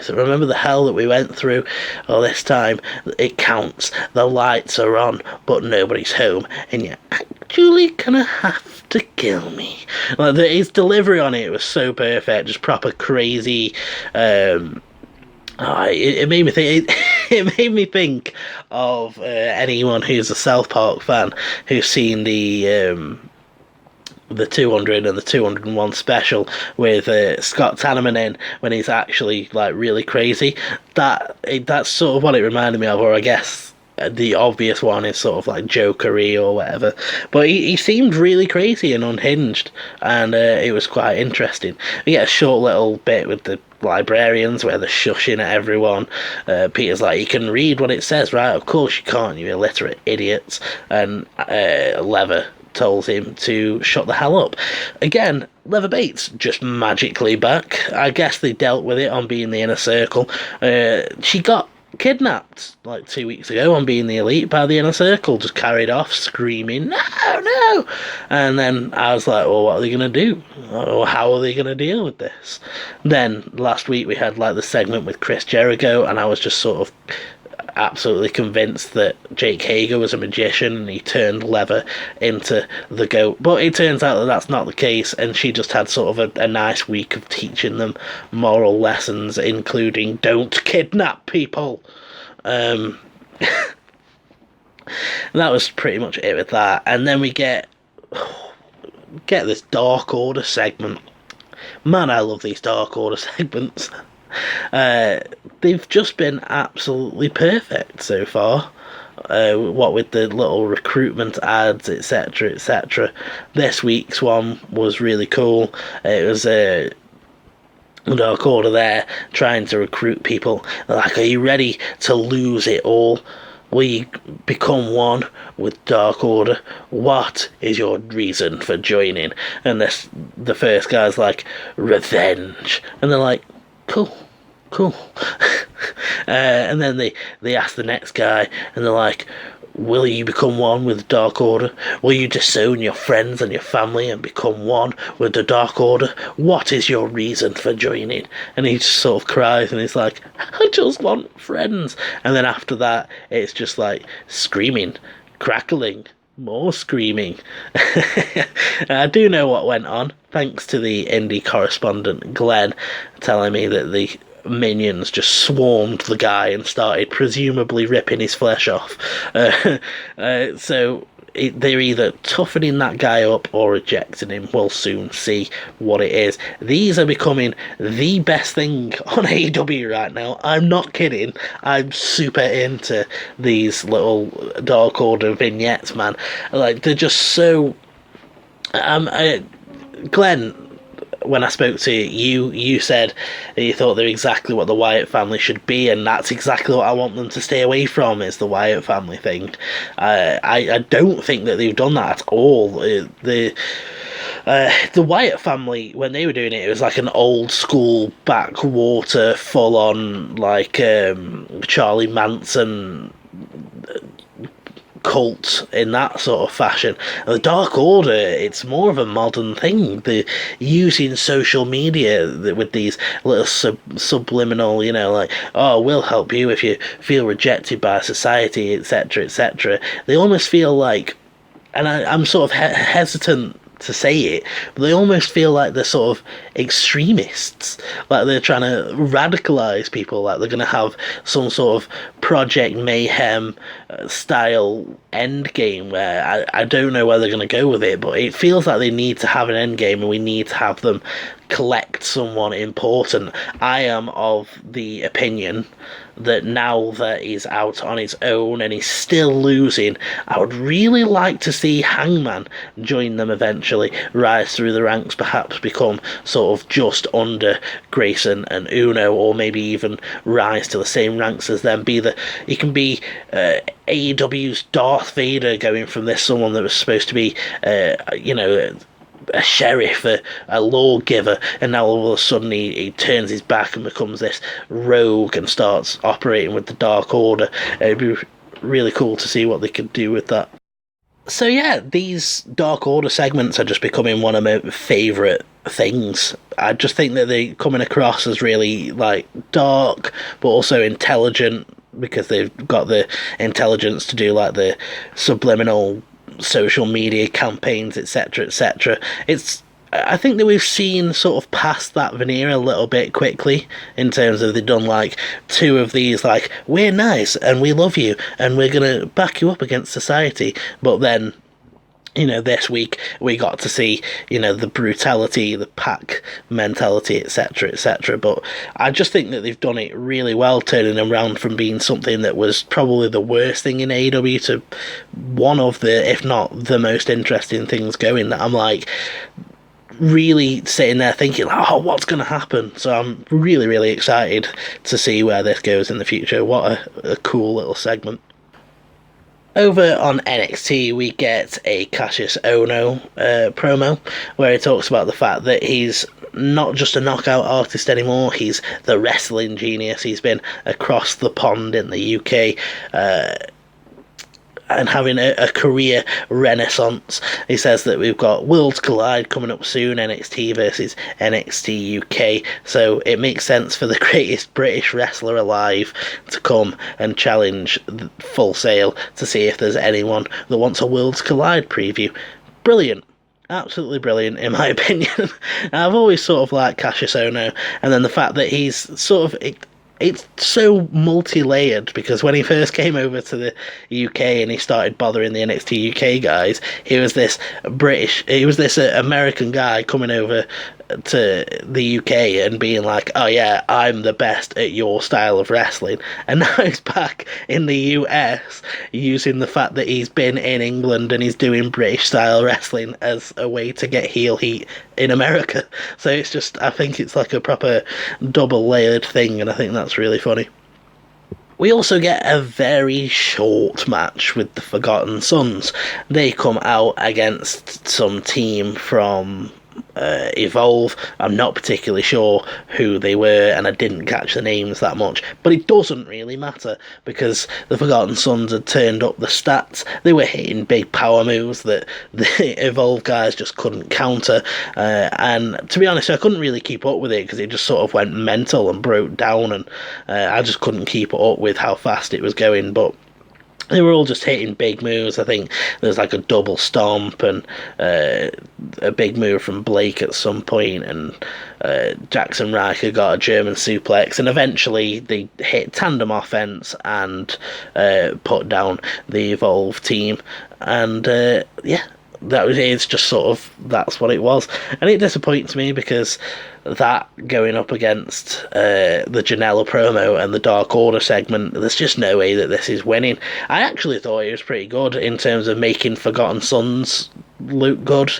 So remember the hell that we went through all this time? It counts. The lights are on, but nobody's home, and you're actually gonna have to kill me. Like, his delivery on it was so perfect, just proper crazy. It made me think. It made me think of anyone who's a South Park fan who's seen the 200 and the 201 special with Scott Tannerman in, when he's actually like really crazy. That's sort of what it reminded me of, or I guess the obvious one is sort of like Jokery or whatever. But he seemed really crazy and unhinged, and it was quite interesting. We get a short little bit with the librarians where they're shushing at everyone. Peter's like, "You can read what it says, right?" "Of course you can't, you illiterate idiots." And Leather tells him to shut the hell up. Again, Leather Bates just magically back. I guess they dealt with it on being the Inner Circle. She got kidnapped like 2 weeks ago on being the Elite by the Inner Circle, just carried off screaming, no. And then I was like, well, what are they going to do? Or how are they going to deal with this? Then last week we had like the segment with Chris Jericho, and I was just sort of absolutely convinced that Jake Hager was a magician and he turned Leather into the GOAT. But it turns out that that's not the case, and she just had sort of a nice week of teaching them moral lessons, including don't kidnap people. That was pretty much it with that. And then we get this Dark Order segment. Man, I love these Dark Order segments. They've just been absolutely perfect so far. What with the little recruitment ads, etc. This week's one was really cool. It was Dark Order there trying to recruit people. They're like, "Are you ready to lose it all? Will you become one with Dark Order? What is your reason for joining?" And the first guy's like, "Revenge." And they're like, cool. And then they ask the next guy, and they're like, Will you become one with the Dark Order? Will you disown your friends and your family and become one with the Dark Order? What is your reason for joining? And he just sort of cries and he's like, I just want friends. And then after that, it's just like screaming, crackling, more screaming. I do know what went on, thanks to the indie correspondent Glenn telling me that the minions just swarmed the guy and started presumably ripping his flesh off. So they're either toughening that guy up or rejecting him. We'll soon see what it is. These are becoming the best thing on AEW right now. I'm not kidding. I'm super into these little Dark Order vignettes, man. Like, they're just so... Glenn, when I spoke to you, you said that you thought they're exactly what the Wyatt family should be, and that's exactly what I want them to stay away from, is the Wyatt family thing. I don't think that they've done that at all. The Wyatt family, when they were doing it, it was like an old school backwater, full on like Charlie Manson cult in that sort of fashion. The Dark Order, it's more of a modern thing. The using social media with these little subliminal, you know, like, oh, we'll help you if you feel rejected by society, etc., etc. They almost feel like, and I'm sort of hesitant to say it, but they almost feel like they're sort of extremists, like they're trying to radicalize people, like they're going to have some sort of Project Mayhem style end game where I don't know where they're going to go with it, but it feels like they need to have an end game and we need to have them collect someone important. I am of the opinion that now that he's out on his own and he's still losing, I would really like to see Hangman join them eventually, rise through the ranks, perhaps become sort of just under Grayson and Uno, or maybe even rise to the same ranks as them. He can be AEW's Darth Vader, going from this someone that was supposed to be a sheriff, a lawgiver, and now all of a sudden he turns his back and becomes this rogue and starts operating with the Dark Order. It'd be really cool to see what they could do with that. So yeah, these Dark Order segments are just becoming one of my favourite things. I just think that they're coming across as really like dark, but also intelligent, because they've got the intelligence to do like the subliminal social media campaigns, etc., etc. I think that we've seen sort of past that veneer a little bit quickly, in terms of they've done like 2 of these, like, we're nice and we love you and we're gonna back you up against society, but then, you know, this week we got to see, you know, the brutality, the pack mentality, etc., etc. But I just think that they've done it really well, turning them around from being something that was probably the worst thing in AEW to one of the, if not the most interesting things going, that I'm like really sitting there thinking, oh, what's going to happen? So I'm really, really excited to see where this goes in the future. What a cool little segment. Over on NXT, we get a Cassius Ohno promo where he talks about the fact that he's not just a knockout artist anymore, he's the wrestling genius. He's been across the pond in the UK and having a career renaissance. He says that we've got Worlds Collide coming up soon, NXT versus NXT UK, so it makes sense for the greatest British wrestler alive to come and challenge Full Sail to see if there's anyone that wants a Worlds Collide preview. Brilliant. Absolutely brilliant, in my opinion. I've always sort of liked Cassius Ohno, and then the fact that he's sort of... It's so multi-layered, because when he first came over to the UK and he started bothering the NXT UK guys, he was this American guy coming over to the UK and being like, oh yeah, I'm the best at your style of wrestling. And now he's back in the US using the fact that he's been in England and he's doing British style wrestling as a way to get heel heat in America. So it's just, I think it's like a proper double layered thing, and I think that's really funny. We also get a very short match with the Forgotten Sons. They come out against some team from Evolve. I'm not particularly sure who they were, and I didn't catch the names that much, but it doesn't really matter because the Forgotten Sons had turned up the stats. They were hitting big power moves that the Evolve guys just couldn't counter, and to be honest, I couldn't really keep up with it because it just sort of went mental and broke down, and I just couldn't keep up with how fast it was going. But they were all just hitting big moves. I think there's like a double stomp and a big move from Blake at some point, and Jackson Riker got a German suplex, and eventually they hit tandem offense and put down the Evolve team. And it's just sort of, that's what it was. And it disappoints me because that going up against the Janella promo and the Dark Order segment, there's just no way that this is winning. I actually thought it was pretty good in terms of making Forgotten Sons look good.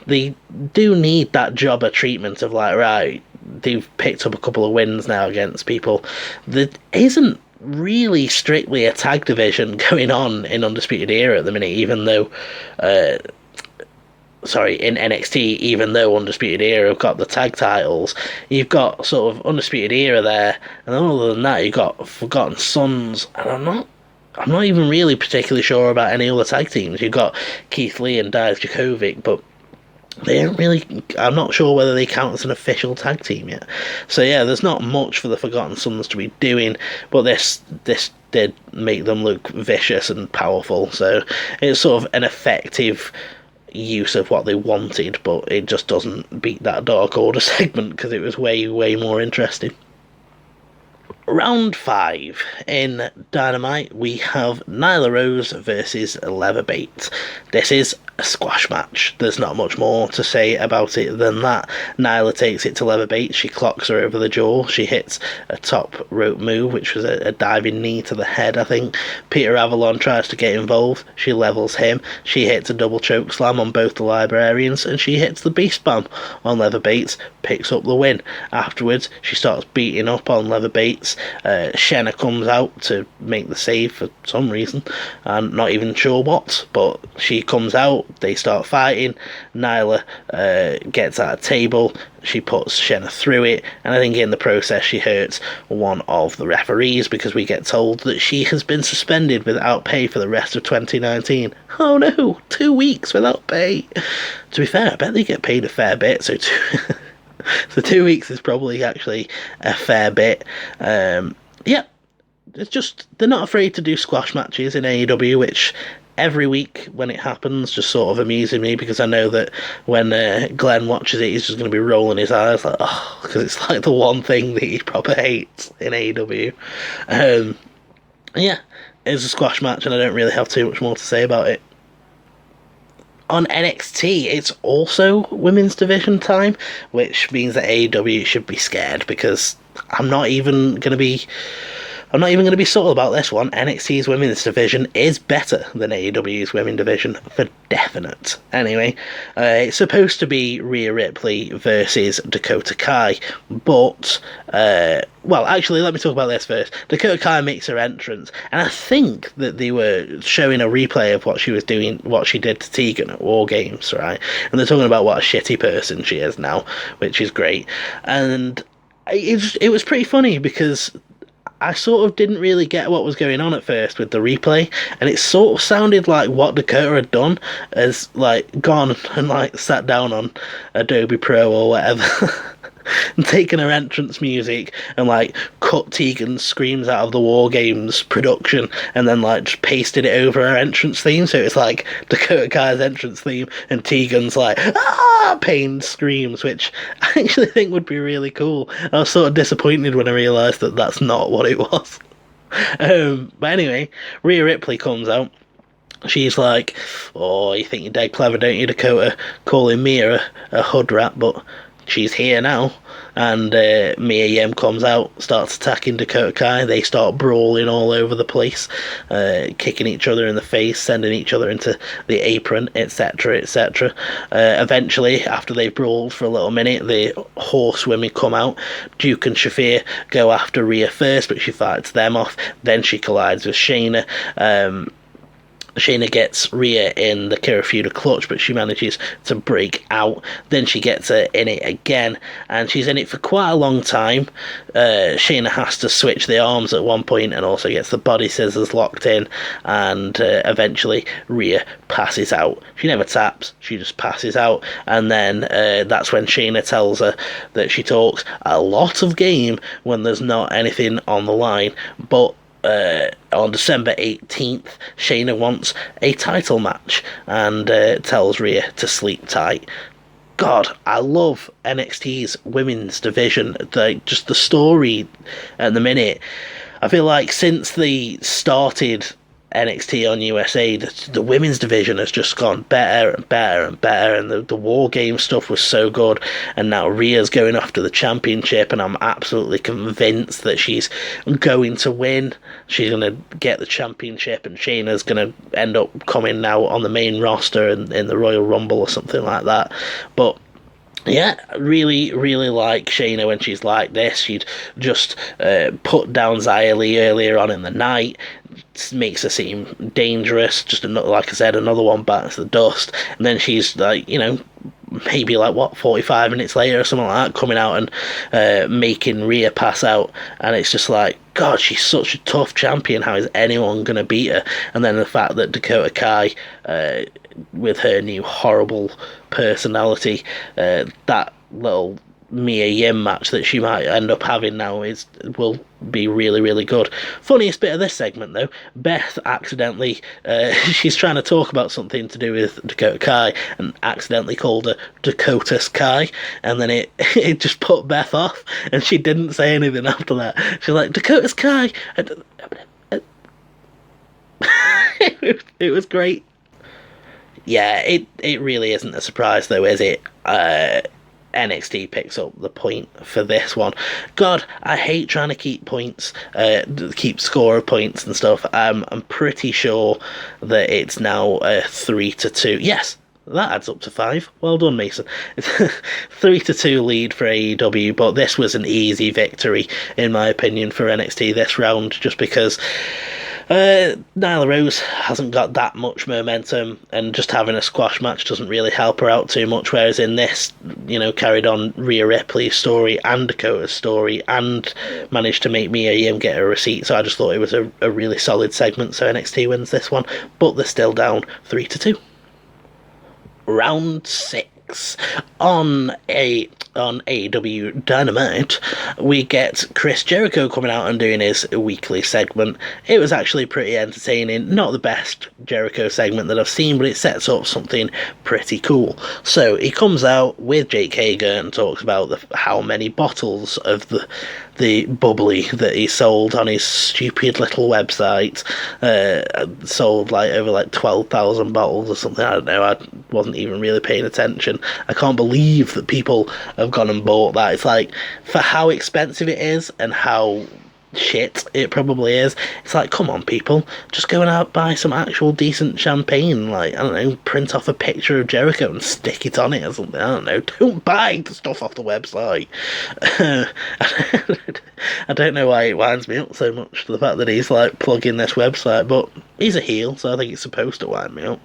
They do need that jobber treatment of like, right, they've picked up a couple of wins now against people. There isn't really strictly a tag division going on in Undisputed Era at the minute, even though in NXT, even though Undisputed Era have got the tag titles, you've got sort of Undisputed Era there, and other than that, you've got Forgotten Sons, and I'm not even really particularly sure about any other tag teams. You've got Keith Lee and Dijakovic, but they don't really, I'm not sure whether they count as an official tag team yet. So yeah, there's not much for the Forgotten Sons to be doing, but this did make them look vicious and powerful, so it's sort of an effective use of what they wanted, but it just doesn't beat that Dark Order segment because it was way more interesting. Round 5 in Dynamite, we have Nyla Rose versus Leatherbaits. This is a squash match. There's not much more to say about it than that. Nyla takes it to Leatherbaits. She clocks her over the jaw. She hits a top rope move, which was a diving knee to the head, I think. Peter Avalon tries to get involved. She levels him. She hits a double choke slam on both the Librarians, and she hits the Beast Bomb on Leatherbaits, picks up the win. Afterwards, she starts beating up on Leatherbaits. Shenna comes out to make the save for some reason. I'm not even sure what, but she comes out. They start fighting. Nyla gets at a table. She puts Shenna through it, and I think in the process she hurts one of the referees because we get told that she has been suspended without pay for the rest of 2019. Oh no, 2 weeks without pay. To be fair, I bet they get paid a fair bit, so 2 weeks is probably actually a fair bit. It's just, they're not afraid to do squash matches in AEW, which every week when it happens just sort of amuses me, because I know that when Glenn watches it, he's just going to be rolling his eyes like, oh, because it's like the one thing that he proper hates in AEW. It's a squash match, and I don't really have too much more to say about it. On NXT, it's also women's division time, which means that AEW should be scared, because I'm not even going to be subtle about this one. NXT's women's division is better than AEW's women's division, for definite. Anyway, it's supposed to be Rhea Ripley versus Dakota Kai, but actually, let me talk about this first. Dakota Kai makes her entrance, and I think that they were showing a replay of what she was doing, what she did to Tegan at War Games, right? And they're talking about what a shitty person she is now, which is great. And it was pretty funny because I sort of didn't really get what was going on at first with the replay, and it sort of sounded like what Dakota had done as like gone and like sat down on Adobe Pro or whatever and taken her entrance music and like cut Tegan's screams out of the War Games production and then like just pasted it over her entrance theme, so it's like Dakota Kai's entrance theme and Tegan's like pained screams, which I actually think would be really cool. I was sort of disappointed when I realised that that's not what it was. But anyway, Rhea Ripley comes out. She's like, oh, you think you're dead clever, don't you, Dakota, calling me a hood rat, but she's here now. And Mia Yim comes out, starts attacking Dakota Kai. They start brawling all over the place, kicking each other in the face, sending each other into the apron, etc, etc. Eventually, after they've brawled for a little minute, the horsewomen come out. Duke and Shafir go after Rhea first, but she fights them off. Then she collides with Shayna. Shayna gets Rhea in the Kirifuda clutch, but she manages to break out. Then she gets her in it again, and she's in it for quite a long time. Shayna has to switch the arms at one point and also gets the body scissors locked in, and eventually Rhea passes out. She never taps, she just passes out, and then that's when Shayna tells her that she talks a lot of game when there's not anything on the line, but on December 18th, Shayna wants a title match and tells Rhea to sleep tight. God, I love NXT's women's division. Just the story at the minute. I feel like since they started NXT on USA, the women's division has just gone better and better and better, and the War Game stuff was so good, and now Rhea's going after the championship, and I'm absolutely convinced that she's going to win. She's going to get the championship, and Shayna's going to end up coming now on the main roster in the Royal Rumble or something like that. But yeah, really, really like Shayna when she's like this. She'd just put down Xia Li earlier on in the night. Makes her seem dangerous. Just another, like I said, another one bites the dust. And then she's like, maybe 45 minutes later or something like that, coming out and making Rhea pass out. And it's just like, God, she's such a tough champion. How is anyone going to beat her? And then the fact that Dakota Kai, with her new horrible personality, that little Mia Yim match that she might end up having now will be really, really good. Funniest bit of this segment though, Beth accidentally she's trying to talk about something to do with Dakota Kai and accidentally called her Dakota's Kai, and then it just put Beth off, and she didn't say anything after that. She's like, Dakota's Kai. It was great. Yeah, it really isn't a surprise though, is it? NXT picks up the point for this one. God, I hate trying to keep points, keep score of points and stuff. I'm pretty sure that it's now 3-2. Yes, that adds up to 5. Well done, Mason. 3-2 lead for AEW, but this was an easy victory, in my opinion, for NXT this round, just because Nyla Rose hasn't got that much momentum, and just having a squash match doesn't really help her out too much, whereas in this, carried on Rhea Ripley's story and Dakota's story and managed to make Mia Yim get a receipt, so I just thought it was a really solid segment, so NXT wins this one, but they're still down 3-2. Round 6. On AEW Dynamite, we get Chris Jericho coming out and doing his weekly segment. It was actually pretty entertaining. Not the best Jericho segment that I've seen, but it sets up something pretty cool. So he comes out with Jake Hager and talks about how many bottles of the bubbly that he sold on his stupid little website. Sold over 12,000 bottles or something. I don't know. I wasn't even really paying attention. I can't believe that people have gone and bought that. It's like, for how expensive it is and how shit it probably is, it's like, come on people, just go and buy some actual decent champagne, I don't know, print off a picture of Jericho and stick it on it or something. I don't know, don't buy the stuff off the website. I don't know why it winds me up so much, the fact that he's plugging this website, but he's a heel, so I think it's supposed to wind me up.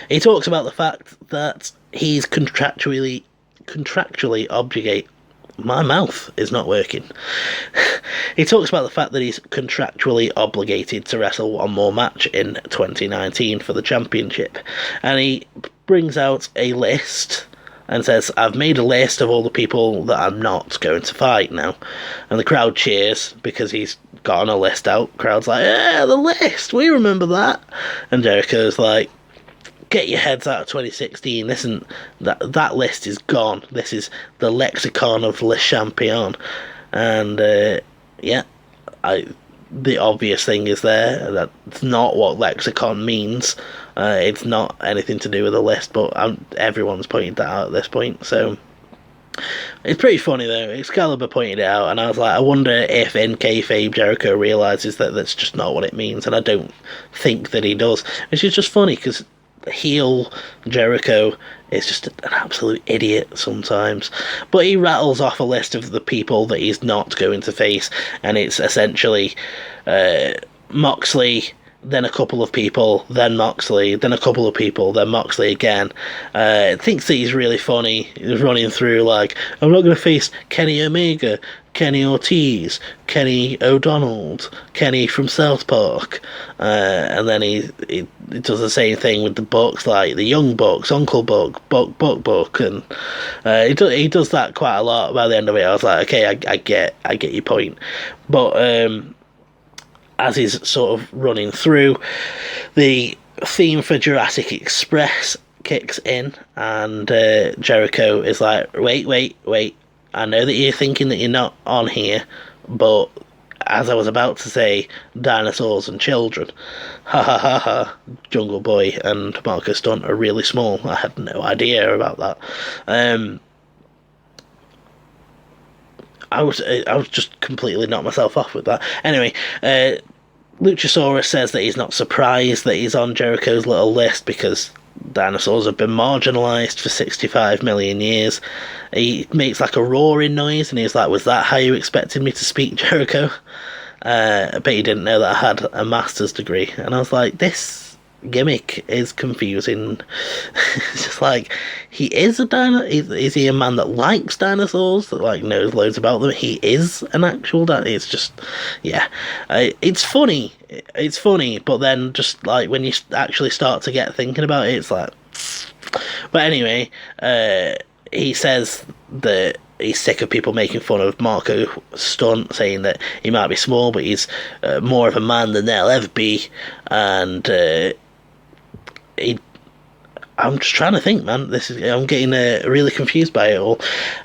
He talks about the fact that he's contractually obligated. My mouth is not working. He talks about the fact that he's contractually obligated to wrestle one more match in 2019 for the championship. And he brings out a list and says, I've made a list of all the people that I'm not going to fight now. And the crowd cheers because he's gotten a list out. Crowd's like, yeah, the list, we remember that. And Jericho's like, get your heads out of 2016. Listen, that list is gone. This is the lexicon of Le Champion. And the obvious thing is there. That's not what lexicon means. It's not anything to do with the list, but everyone's pointed that out at this point. So it's pretty funny though. Excalibur pointed it out, and I was like, I wonder if in kayfabe Jericho realises that that's just not what it means, and I don't think that he does. Which is just funny because heel Jericho is just an absolute idiot sometimes. But he rattles off a list of the people that he's not going to face, and it's essentially Moxley, then a couple of people, then Moxley, then a couple of people, then Moxley again. Thinks that he's really funny. He's running through like, I'm not going to face Kenny Omega, Kenny Ortiz, Kenny O'Donnell, Kenny from South Park. And then he does the same thing with the Bucks, like the Young Bucks, Uncle Buck, Buck. And he does that quite a lot. By the end of it, I was like, okay, I get your point. But as he's sort of running through, the theme for Jurassic Express kicks in, and Jericho is like, wait, I know that you're thinking that you're not on here, but as I was about to say, dinosaurs and children. Ha ha ha ha. Jungle Boy and Marcus Stunt are really small. I had no idea about that. I was just completely knocked myself off with that. Anyway, Luchasaurus says that he's not surprised that he's on Jericho's little list because dinosaurs have been marginalised for 65 million years. He makes like a roaring noise and he's like, was that how you expected me to speak, Jericho? I bet you didn't know that I had a master's degree. And I was like, this gimmick is confusing. It's just like, he is a dinosaur. Is he a man that likes dinosaurs, that like knows loads about them? He is an actual dinosaur. It's just, yeah, it's funny, but then just like when you actually start to get thinking about it, it's like. But anyway, he says that he's sick of people making fun of Marco Stunt, saying that he might be small, but he's more of a man than they'll ever be. And I'm just trying to think, man. I'm getting really confused by it all.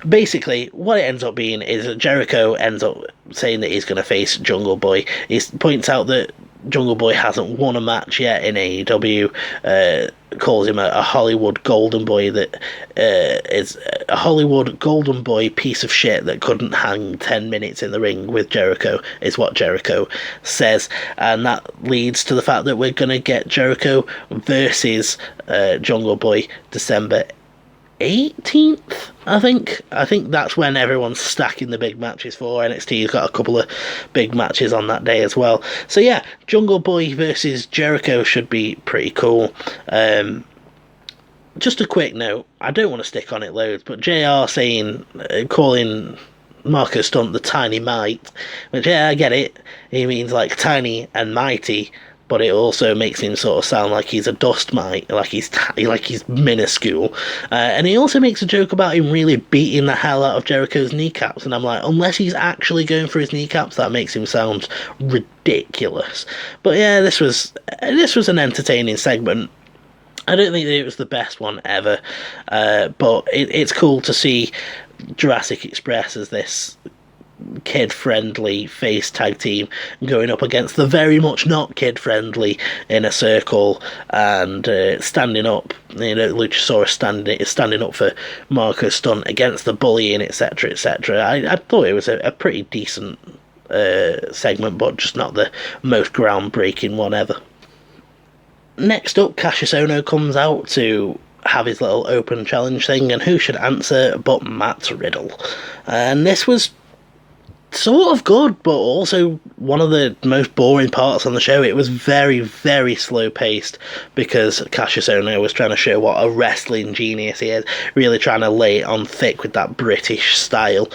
Basically, what it ends up being is that Jericho ends up saying that he's going to face Jungle Boy. He points out that Jungle Boy hasn't won a match yet in AEW, calls him a Hollywood golden boy that is a Hollywood golden boy piece of shit that couldn't hang 10 minutes in the ring with Jericho, is what Jericho says. And that leads to the fact that we're going to get Jericho versus Jungle Boy December 18th, I think that's when everyone's stacking the big matches for. NXT's got a couple of big matches on that day as well. So yeah, Jungle Boy versus Jericho should be pretty cool. Just a quick note, I don't want to stick on it loads, but JR calling Marcus Stunt the Tiny Mite, which, yeah, I get it, he means like tiny and mighty, but it also makes him sort of sound like he's a dust mite, like he's minuscule. And he also makes a joke about him really beating the hell out of Jericho's kneecaps, and I'm like, unless he's actually going for his kneecaps, that makes him sound ridiculous. But yeah, this was an entertaining segment. I don't think that it was the best one ever, but it's cool to see Jurassic Express as this kid-friendly face tag team going up against the very much not kid-friendly Inner Circle, and standing up, Luchasaurus standing up for Marco Stunt against the bullying, etc, etc. I thought it was a pretty decent segment, but just not the most groundbreaking one ever. Next up, Cassius Ohno comes out to have his little open challenge thing, and who should answer but Matt Riddle. And this was sort of good, but also one of the most boring parts on the show. It was very, very slow paced because Cassius Ohno was trying to show what a wrestling genius he is, really trying to lay it on thick with that British style.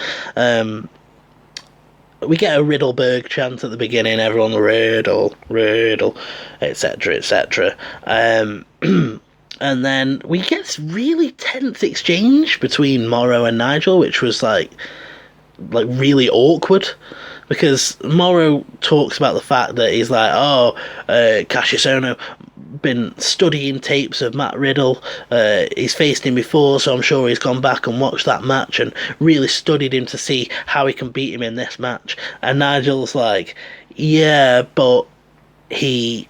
We get a Riddleberg chant at the beginning, everyone Riddle, etc, etc. And then we get this really tense exchange between Mauro and Nigel, which was like really awkward, because Mauro talks about the fact that he's like, Cassius Ohno been studying tapes of Matt Riddle, he's faced him before, so I'm sure he's gone back and watched that match and really studied him to see how he can beat him in this match. And Nigel's like, yeah, but but he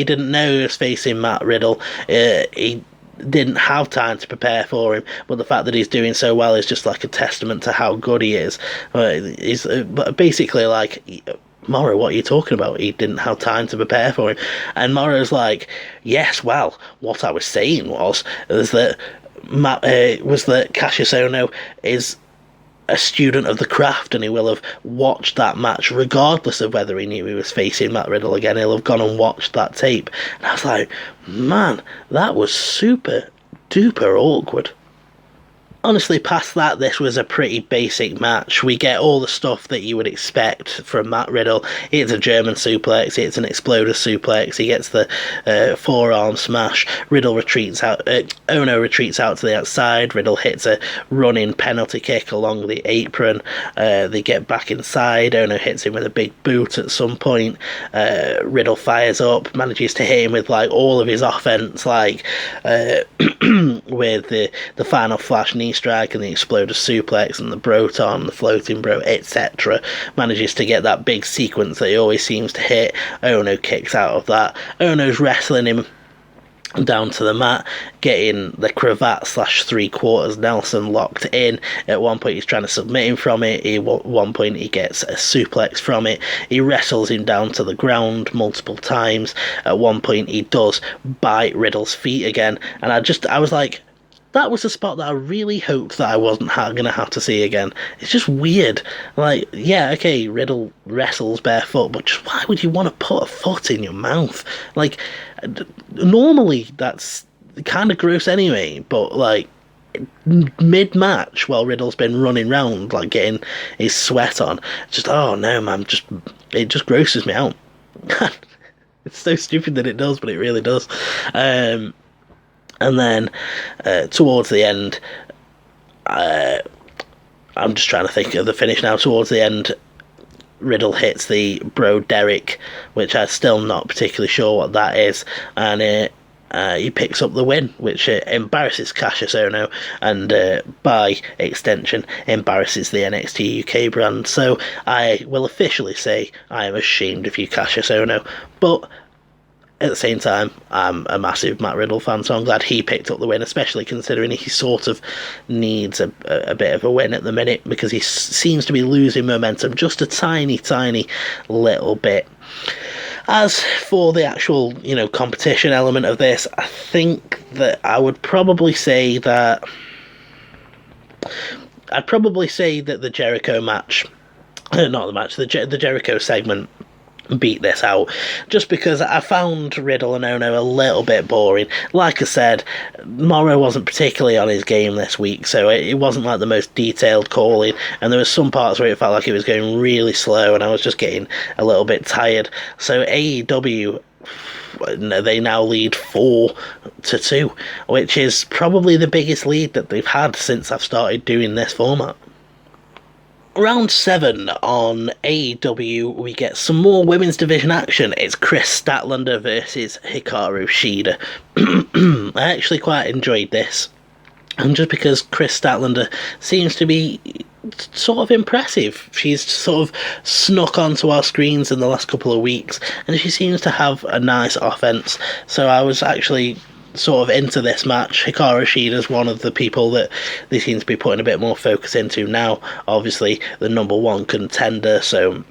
didn't know he was facing Matt Riddle. He didn't have time to prepare for him, but the fact that he's doing so well is just like a testament to how good he is. But basically, like, Mauro, what are you talking about? He didn't have time to prepare for him. And Mauro's like, yes, well, what I was saying was that Cassius Ohno is a student of the craft, and he will have watched that match regardless of whether he knew he was facing Matt Riddle again. He'll have gone and watched that tape. And I was like, man, that was super duper awkward. Honestly, past that, this was a pretty basic match. We get all the stuff that you would expect from Matt Riddle. It's a German suplex, it's an exploder suplex, he gets the forearm smash, Riddle retreats out, Ono retreats out to the outside, Riddle hits a running penalty kick along the apron, they get back inside, Ono hits him with a big boot at some point, Riddle fires up, manages to hit him with like all of his offense, like with the final flash knee strike and the exploder suplex and the Broton, the floating bro, etc. Manages to get that big sequence that he always seems to hit. Ono kicks out of that. Ono's wrestling him down to the mat, getting the cravat / three-quarters Nelson locked in. At one point he's trying to submit him from it. At one point he gets a suplex from it. He wrestles him down to the ground multiple times. At one point he does bite Riddle's feet again, and I was like, that was a spot that I really hoped that I wasn't going to have to see again. It's just weird. Like, yeah, okay, Riddle wrestles barefoot, but just why would you want to put a foot in your mouth? Like, normally that's kind of gross anyway, but like, mid-match while Riddle's been running around, like getting his sweat on, just, oh no, man, it just grosses me out. It's so stupid that it does, but it really does. And then, towards the end, I'm just trying to think of the finish now. Towards the end, Riddle hits the Bro Derrick, which I'm still not particularly sure what that is, and he picks up the win, which embarrasses Cassius Ohno, and by extension, embarrasses the NXT UK brand. So I will officially say I am ashamed of you, Cassius Ohno, but at the same time, I'm a massive Matt Riddle fan, so I'm glad he picked up the win, especially considering he sort of needs a bit of a win at the minute, because he seems to be losing momentum just a tiny little bit. As for the actual, competition element of this, I think that I would probably say that the Jericho match, not the match, the Jericho segment beat this out, just because I found Riddle and Ono a little bit boring. Like I said, Mauro wasn't particularly on his game this week, so it wasn't like the most detailed calling, and there was some parts where it felt like it was going really slow and I was just getting a little bit tired. So AEW, they now lead 4-2, which is probably the biggest lead that they've had since I've started doing this format. Round 7 on AEW, we get some more women's division action. It's Chris Statlander versus Hikaru Shida. I actually quite enjoyed this, and just because Chris Statlander seems to be sort of impressive. She's sort of snuck onto our screens in the last couple of weeks, and she seems to have a nice offense. So I was actually sort of into this match. Hikaru Shida's one of the people that they seem to be putting a bit more focus into now. Obviously, the number one contender, so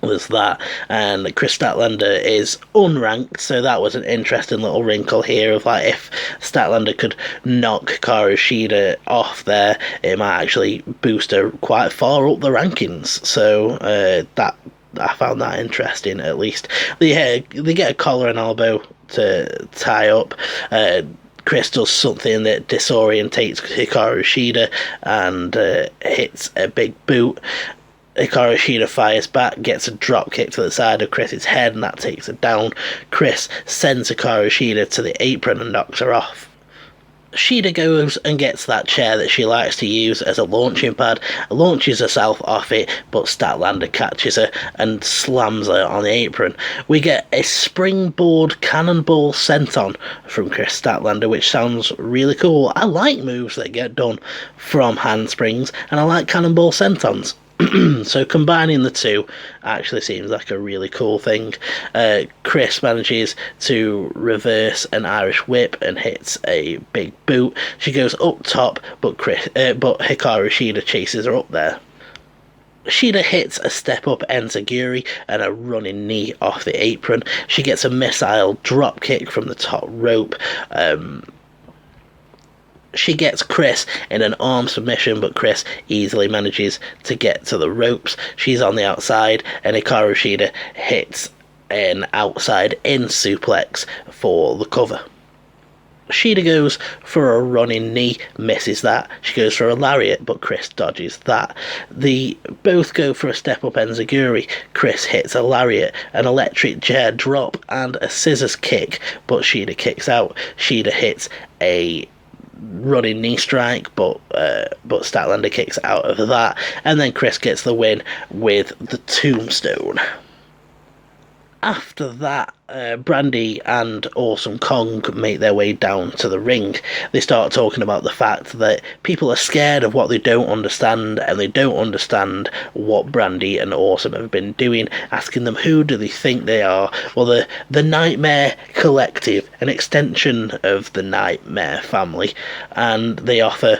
there's that. And Chris Statlander is unranked, so that was an interesting little wrinkle here of like, if Statlander could knock Hikaru Shida off there, it might actually boost her quite far up the rankings. So that I found that interesting, at least. They get a collar and elbow to tie up. Chris does something that disorientates Hikaru Shida and hits a big boot. Hikaru Shida fires back, gets a drop kick to the side of Chris's head, and that takes her down. Chris sends Hikaru Shida to the apron and knocks her off. Shida goes and gets that chair that she likes to use as a launching pad, launches herself off it, but Statlander catches her and slams her on the apron. We get a springboard cannonball senton from Chris Statlander, which sounds really cool. I like moves that get done from handsprings, and I like cannonball sentons. So combining the two actually seems like a really cool thing. Chris manages to reverse an Irish whip and hits a big boot. She goes up top, but Hikaru Shida chases her up there. Shida hits a step-up enziguri and a running knee off the apron. She gets a missile drop kick from the top rope. She gets Chris in an arm submission, but Chris easily manages to get to the ropes. She's on the outside, and Hikaru Shida hits an outside-in suplex for the cover. Shida goes for a running knee, misses that. She goes for a lariat, but Chris dodges that. They both go for a step-up enziguri. Chris hits a lariat, an electric chair drop, and a scissors kick, but Shida kicks out. Shida hits a running knee strike, but Statlander kicks out of that, and then Chris gets the win with the tombstone. After that, Brandy and Awesome Kong make their way down to the ring. They start talking about the fact that people are scared of what they don't understand, and they don't understand what Brandy and Awesome have been doing, asking them who do they think they are. Well, the Nightmare Collective, an extension of the Nightmare family, and they offer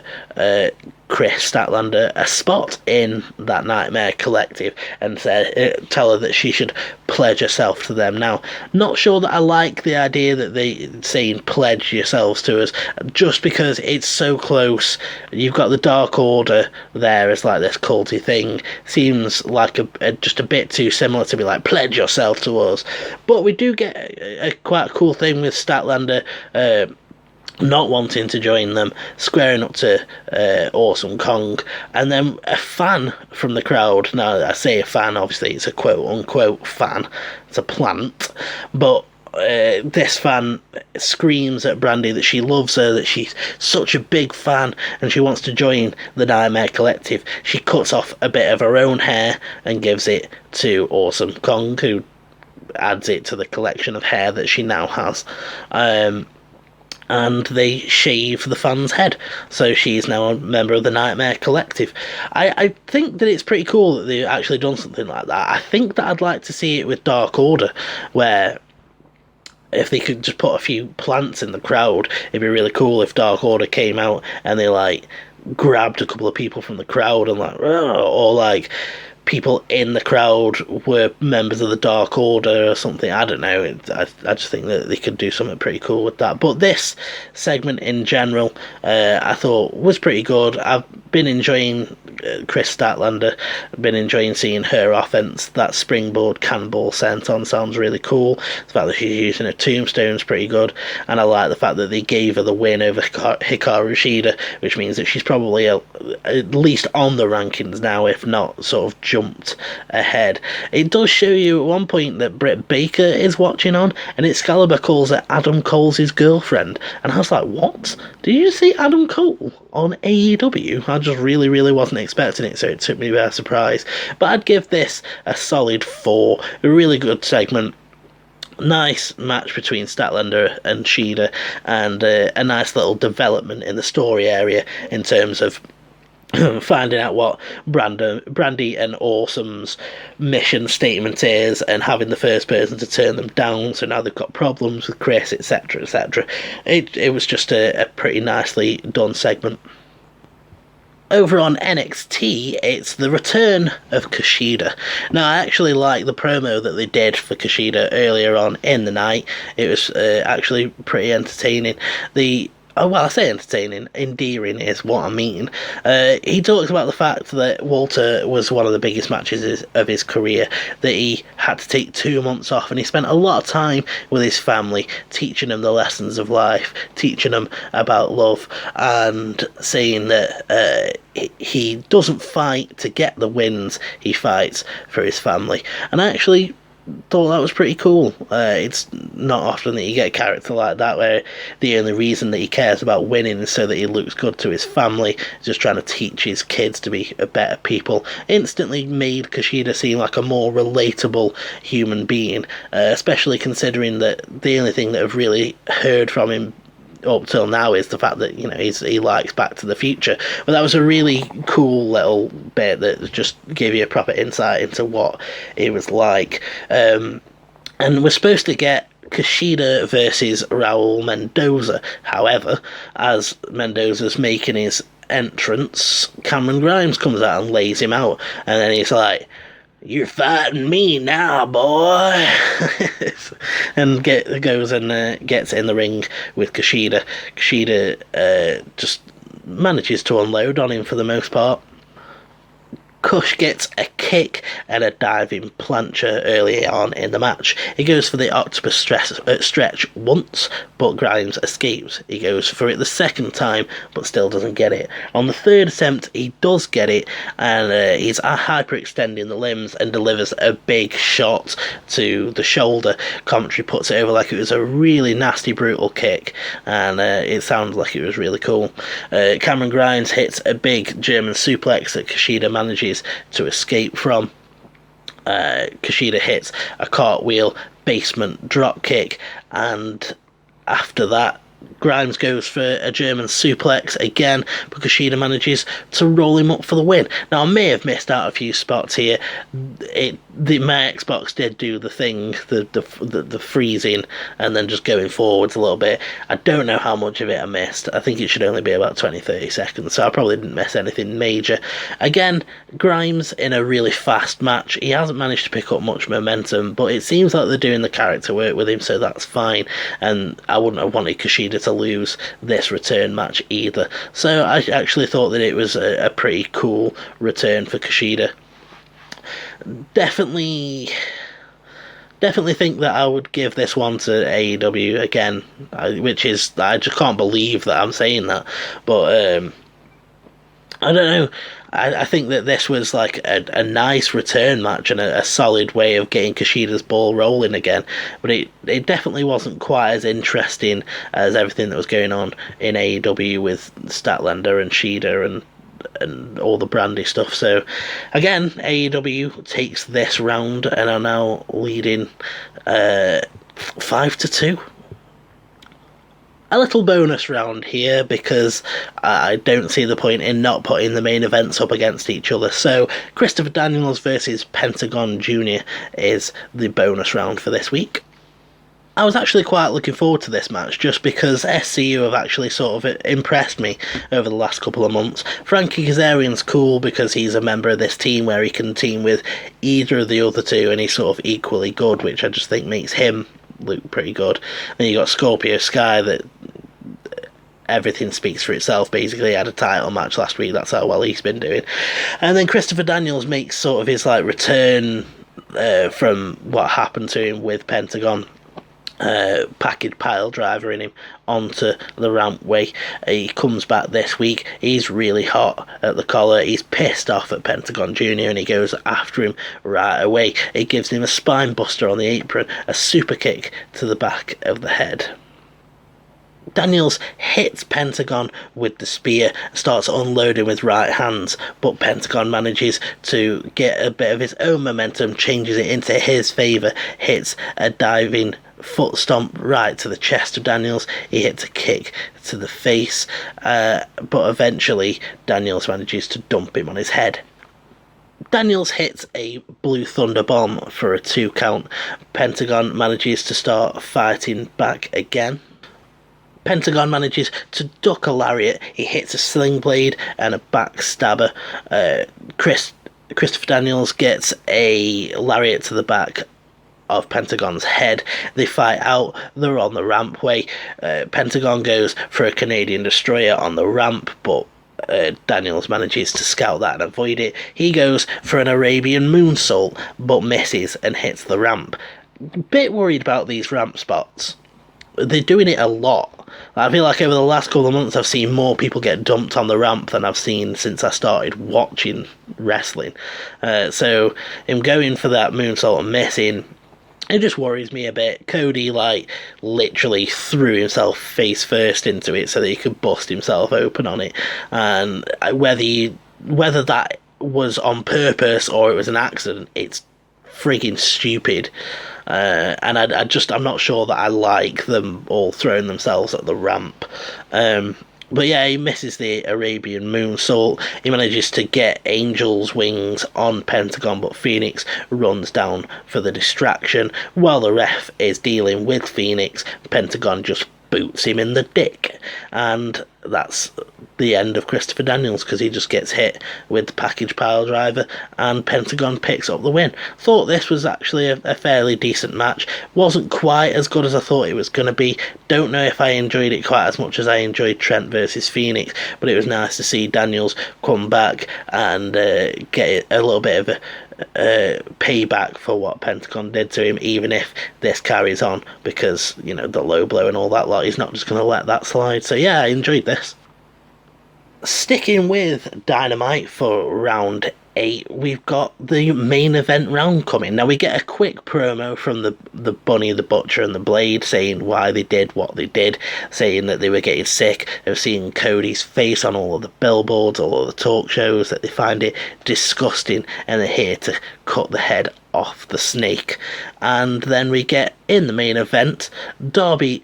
Chris Statlander a spot in that Nightmare Collective and tell her that she should pledge herself to them. Now, not sure that I like the idea that they saying pledge yourselves to us, just because it's so close. You've got the Dark Order there as like this culty thing. Seems like just a bit too similar to be like pledge yourself to us. But we do get a quite a cool thing with Statlander not wanting to join them, squaring up to Awesome Kong, and then a fan from the crowd. Now, I say a fan, obviously it's a quote-unquote fan, it's a plant, but this fan screams at Brandy that she loves her, that she's such a big fan, and she wants to join the Nightmare Collective. She cuts off a bit of her own hair and gives it to Awesome Kong, who adds it to the collection of hair that she now has. And they shave the fan's head, so she's now a member of the Nightmare Collective. I think that it's pretty cool that they've actually done something like that. I think that I'd like to see it with Dark Order, where if they could just put a few plants in the crowd, it'd be really cool if Dark Order came out and they like grabbed a couple of people from the crowd and like, or like people in the crowd were members of the Dark Order or something. I don't know. I just think that they could do something pretty cool with that. But this segment in general, I thought was pretty good. I've been enjoying Chris Statlander. I've been enjoying seeing her offense. That springboard cannonball senton sounds really cool. The fact that she's using a tombstone is pretty good. And I like the fact that they gave her the win over Hikaru Shida, which means that she's probably at least on the rankings now, if not sort of jumped ahead. It does show you at one point that Britt Baker is watching on, and Excalibur calls her Adam Cole's girlfriend, and I was like, what? Did you see Adam Cole on AEW? I just really wasn't expecting it, so it took me by surprise. But I'd give this a solid 4. A really good segment. Nice match between Statlander and Shida, and a nice little development in the story area in terms of finding out what Brandy and Awesome's mission statement is, and having the first person to turn them down, so now they've got problems with Chris, etc, etc. It was just a pretty nicely done segment. Over on NXT, it's the return of Kushida. Now, I actually like the promo that they did for Kushida earlier on in the night. It was actually pretty entertaining. I say entertaining, endearing is what I mean. He talks about the fact that Walter was one of the biggest matches of his career, that he had to take 2 months off, and he spent a lot of time with his family, teaching them the lessons of life, teaching them about love, and saying that he doesn't fight to get the wins, he fights for his family. And I actually thought that was pretty cool. It's not often that you get a character like that where the only reason that he cares about winning is so that he looks good to his family, just trying to teach his kids to be a better people. Instantly made Kushida seem like a more relatable human being, especially considering that the only thing that I've really heard from him up till now is the fact that, you know, he likes Back to the Future. But that was a really cool little bit that just gave you a proper insight into what it was like. And we're supposed to get Kushida versus Raul Mendoza. However, as Mendoza's making his entrance, Cameron Grimes comes out and lays him out, and then he's like, "You're fighting me now, boy," and goes and gets in the ring with Kushida. Kushida just manages to unload on him for the most part. Kush gets a kick and a diving plancher early on in the match. He goes for the octopus stretch once, but Grimes escapes. He goes for it the second time, but still doesn't get it. On the third attempt, he does get it, and he's hyperextending the limbs and delivers a big shot to the shoulder. Commentary puts it over like it was a really nasty, brutal kick, and it sounds like it was really cool. Cameron Grimes hits a big German suplex that Kushida manages to escape from. Kushida hits a cartwheel basement drop kick, and after that Grimes goes for a German suplex again, but Kushida manages to roll him up for the win. Now, I may have missed out a few spots here. My Xbox did do the thing, the freezing, and then just going forwards a little bit. I don't know how much of it I missed. I think it should only be about 20-30 seconds, so I probably didn't miss anything major. Again, Grimes in a really fast match. He hasn't managed to pick up much momentum, but it seems like they're doing the character work with him, so that's fine. And I wouldn't have wanted Kushida to lose this return match either. So I actually thought that it was a pretty cool return for Kushida. Definitely think that I would give this one to AEW again, which is, I just can't believe that I'm saying that, but I don't know. I think that this was like a nice return match and a solid way of getting Kushida's ball rolling again, but it definitely wasn't quite as interesting as everything that was going on in AEW with Statlander and Shida and all the brandy stuff. So again, AEW takes this round and are now leading 5-2. A little bonus round here because I don't see the point in not putting the main events up against each other. So Christopher Daniels versus Pentagon Jr. is the bonus round for this week. I was actually quite looking forward to this match just because SCU have actually sort of impressed me over the last couple of months. Frankie Kazarian's cool because he's a member of this team where he can team with either of the other two and he's sort of equally good, which I just think makes him look pretty good. Then you got Scorpio Sky that everything speaks for itself. Basically, he had a title match last week. That's how well he's been doing. And then Christopher Daniels makes sort of his like return from what happened to him with Pentagon. Package pile driver in him onto the rampway. He comes back this week. He's really hot at the collar. He's pissed off at Pentagon Jr. and he goes after him right away. He gives him a spine buster on the apron, a super kick to the back of the head. Daniels hits Pentagon with the spear, starts unloading with right hands, but Pentagon manages to get a bit of his own momentum, changes it into his favour, hits a diving foot stomp right to the chest of Daniels. He hits a kick to the face, but eventually Daniels manages to dump him on his head. Daniels hits a Blue Thunder Bomb for a 2 count. Pentagon manages to start fighting back again. Pentagon manages to duck a lariat. He hits a sling blade and a backstabber. Christopher Daniels gets a lariat to the back of Pentagon's head. They fight out. They're on the rampway. Pentagon goes for a Canadian Destroyer on the ramp, but Daniels manages to scout that and avoid it. He goes for an Arabian moonsault, but misses and hits the ramp. Bit worried about these ramp spots. They're doing it a lot. I feel like over the last couple of months I've seen more people get dumped on the ramp than I've seen since I started watching wrestling. So him going for that moonsault and missing, it just worries me a bit. Cody literally threw himself face first into it so that he could bust himself open on it. And whether that was on purpose or it was an accident, it's freaking stupid. And I'm not sure that I like them all throwing themselves at the ramp. But yeah, he misses the Arabian moonsault. He manages to get Angel's wings on Pentagon, but Phoenix runs down for the distraction. While the ref is dealing with Phoenix, Pentagon just boots him in the dick. And that's the end of Christopher Daniels, because he just gets hit with the package pile driver and Pentagon picks up the win. Thought this was actually a fairly decent match. Wasn't quite as good as I thought it was going to be. Don't know if I enjoyed it quite as much as I enjoyed Trent versus Fenix, but it was nice to see Daniels come back and get a little bit of a payback for what Pentagon did to him, even if this carries on, because, you know, the low blow and all that lot, he's not just going to let that slide. So yeah, I enjoyed this. Sticking with Dynamite for round 8, we've got the main event round coming. Now we get a quick promo from the Bunny, the Butcher and the Blade saying why they did what they did, saying that they were getting sick of seeing Cody's face on all of the billboards, all of the talk shows, that they find it disgusting and they're here to cut the head off the snake. And then we get, in the main event, Darby...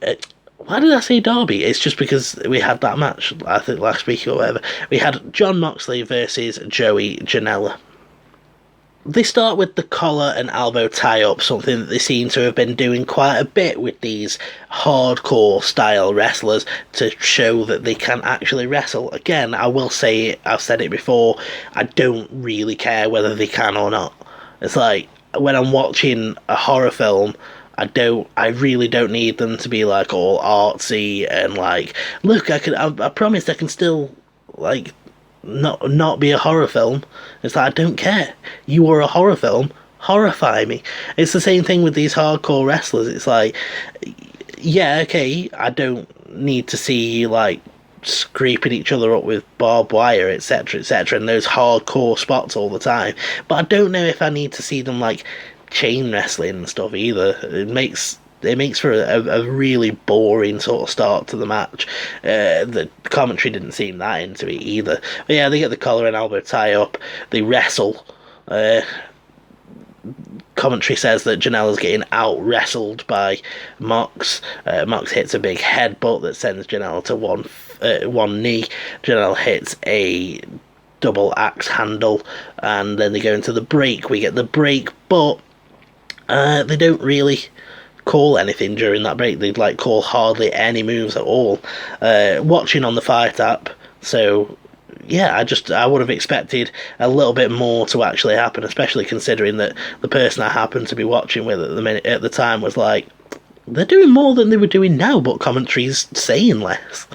why did I say Darby? It's just because we had that match, I think, last week or whatever. We had John Moxley versus Joey Janella. They start with the collar and elbow tie-up, something that they seem to have been doing quite a bit with these hardcore style wrestlers to show that they can actually wrestle. Again, I will say it, I've said it before, I don't really care whether they can or not. It's like, when I'm watching a horror film, I really don't need them to be like all artsy and like, look, I promised I can still like not be a horror film. It's like, I don't care. You are a horror film. Horrify me. It's the same thing with these hardcore wrestlers. It's like, yeah, okay, I don't need to see you like scraping each other up with barbed wire, etc., etc., and those hardcore spots all the time. But I don't know if I need to see them like chain wrestling and stuff either. It makes for a really boring sort of start to the match. The commentary didn't seem that into it either. But yeah, they get the collar and elbow tie up, they wrestle. Commentary says that Janella's getting out wrestled by Mox. Mox hits a big headbutt that sends Janella to one knee. Janella hits a double axe handle, and then they go into the break. We get the break, but they don't really call anything during that break. They'd like call hardly any moves at all. Watching on the Fight app, so yeah, I would have expected a little bit more to actually happen, especially considering that the person I happened to be watching with at the time was like, they're doing more than they were doing now, but commentary's saying less.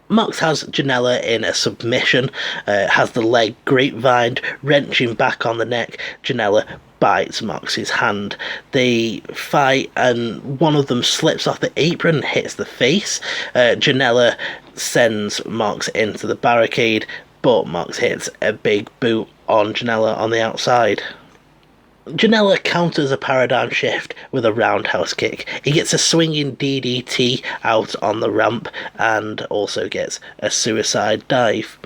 Mox has Janella in a submission, has the leg grapevined, wrenching back on the neck. Janella bites Mox's hand. They fight and one of them slips off the apron and hits the face. Janella sends Mox into the barricade, but Mox hits a big boot on Janella on the outside. Janella counters a paradigm shift with a roundhouse kick. He gets a swinging DDT out on the ramp and also gets a suicide dive.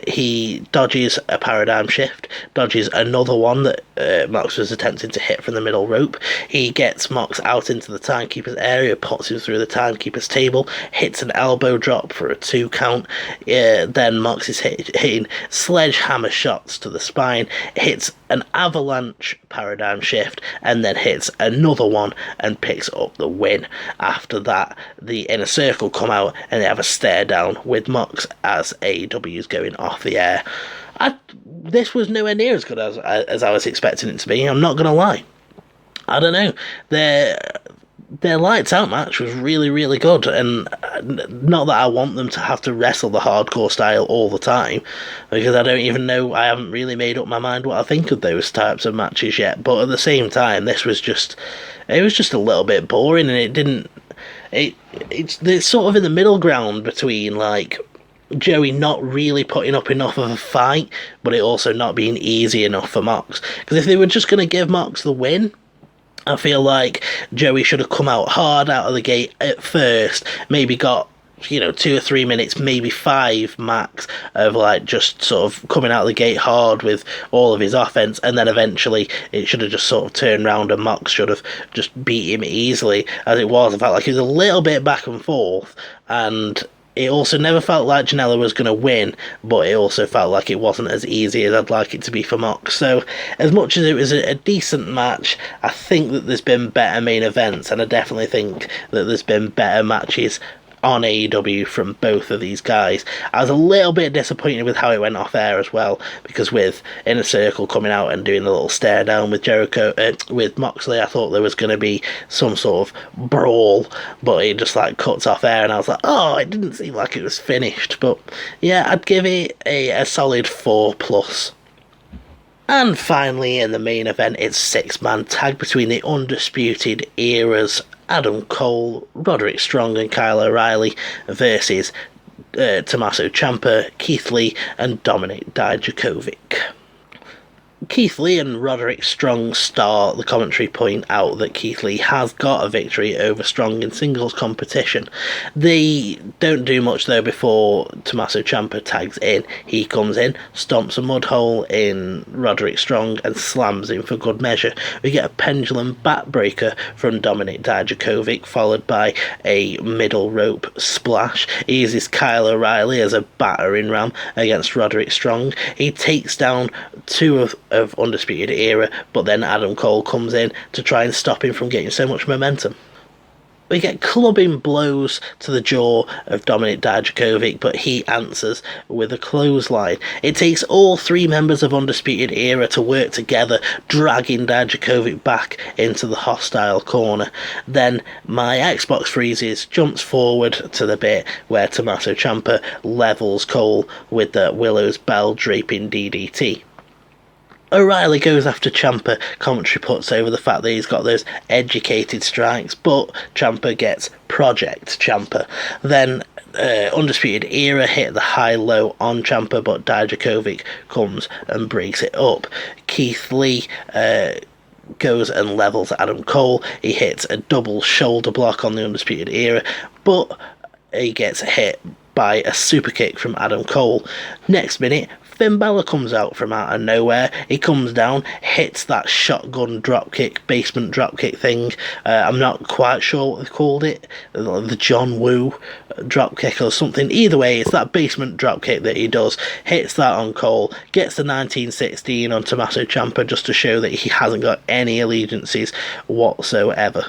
He dodges a paradigm shift, dodges another one that Mox was attempting to hit from the middle rope. He gets Mox out into the timekeeper's area, puts him through the timekeeper's table, hits an elbow drop for a 2 count. Then Mox is hitting sledgehammer shots to the spine, hits an avalanche paradigm shift, and then hits another one and picks up the win. After that, the Inner Circle come out and they have a stare down with Mox as AEW is going off the air. This was nowhere near as good as I was expecting it to be. I'm not going to lie. I don't know. Their lights out match was really, really good, and not that I want them to have to wrestle the hardcore style all the time, because I don't even know, I haven't really made up my mind what I think of those types of matches yet, but at the same time, it was just a little bit boring, and it's sort of in the middle ground between, like, Joey not really putting up enough of a fight, but it also not being easy enough for Mox, because if they were just going to give Mox the win, I feel like Joey should have come out hard out of the gate at first, maybe got, 2 or 3 minutes, maybe 5 max, of like just sort of coming out of the gate hard with all of his offense, and then eventually it should have just sort of turned round and Mox should have just beat him easily. As it was, I felt like it was a little bit back and forth, and it also never felt like Janella was going to win, but it also felt like it wasn't as easy as I'd like it to be for Mox. So, as much as it was a decent match, I think that there's been better main events, and I definitely think that there's been better matches on AEW from both of these guys. I was a little bit disappointed with how it went off air as well, because with Inner Circle coming out and doing the little stare down with Jericho, with Moxley, I thought there was going to be some sort of brawl, but it just like cuts off air, and I was like, oh, it didn't seem like it was finished. But yeah, I'd give it a solid 4+. And finally, in the main event, it's six-man tag between the Undisputed Era's Adam Cole, Roderick Strong and Kyle O'Reilly versus Tommaso Ciampa, Keith Lee and Dominik Dijakovic. Keith Lee and Roderick Strong start the commentary point out that Keith Lee has got a victory over Strong in singles competition. They don't do much though before Tommaso Ciampa tags in. He comes in, stomps a mud hole in Roderick Strong and slams him for good measure. We get a pendulum backbreaker from Dominik Dijakovic, followed by a middle rope splash. He uses Kyle O'Reilly as a battering ram against Roderick Strong. He takes down two of Undisputed Era, but then Adam Cole comes in to try and stop him from getting so much momentum. We get clubbing blows to the jaw of Dominik Dijakovic, but he answers with a clothesline. It takes all three members of Undisputed Era to work together, dragging Dijakovic back into the hostile corner. Then my Xbox freezes, jumps forward to the bit where Tommaso Ciampa levels Cole with the Willow's Bell draping DDT. O'Reilly goes after Ciampa. Commentary puts over the fact that he's got those educated strikes, but Ciampa gets Project Ciampa. Then Undisputed Era hit the high-low on Ciampa, but Dijakovic comes and breaks it up. Keith Lee goes and levels Adam Cole. He hits a double shoulder block on the Undisputed Era, but he gets hit by a super kick from Adam Cole. Next minute, Finn Balor comes out from out of nowhere. He comes down, hits that shotgun dropkick, basement dropkick thing. I'm not quite sure what they called it. The John Woo dropkick or something. Either way, it's that basement dropkick that he does. Hits that on Cole. Gets the 1916 on Tommaso Ciampa just to show that he hasn't got any allegiances whatsoever.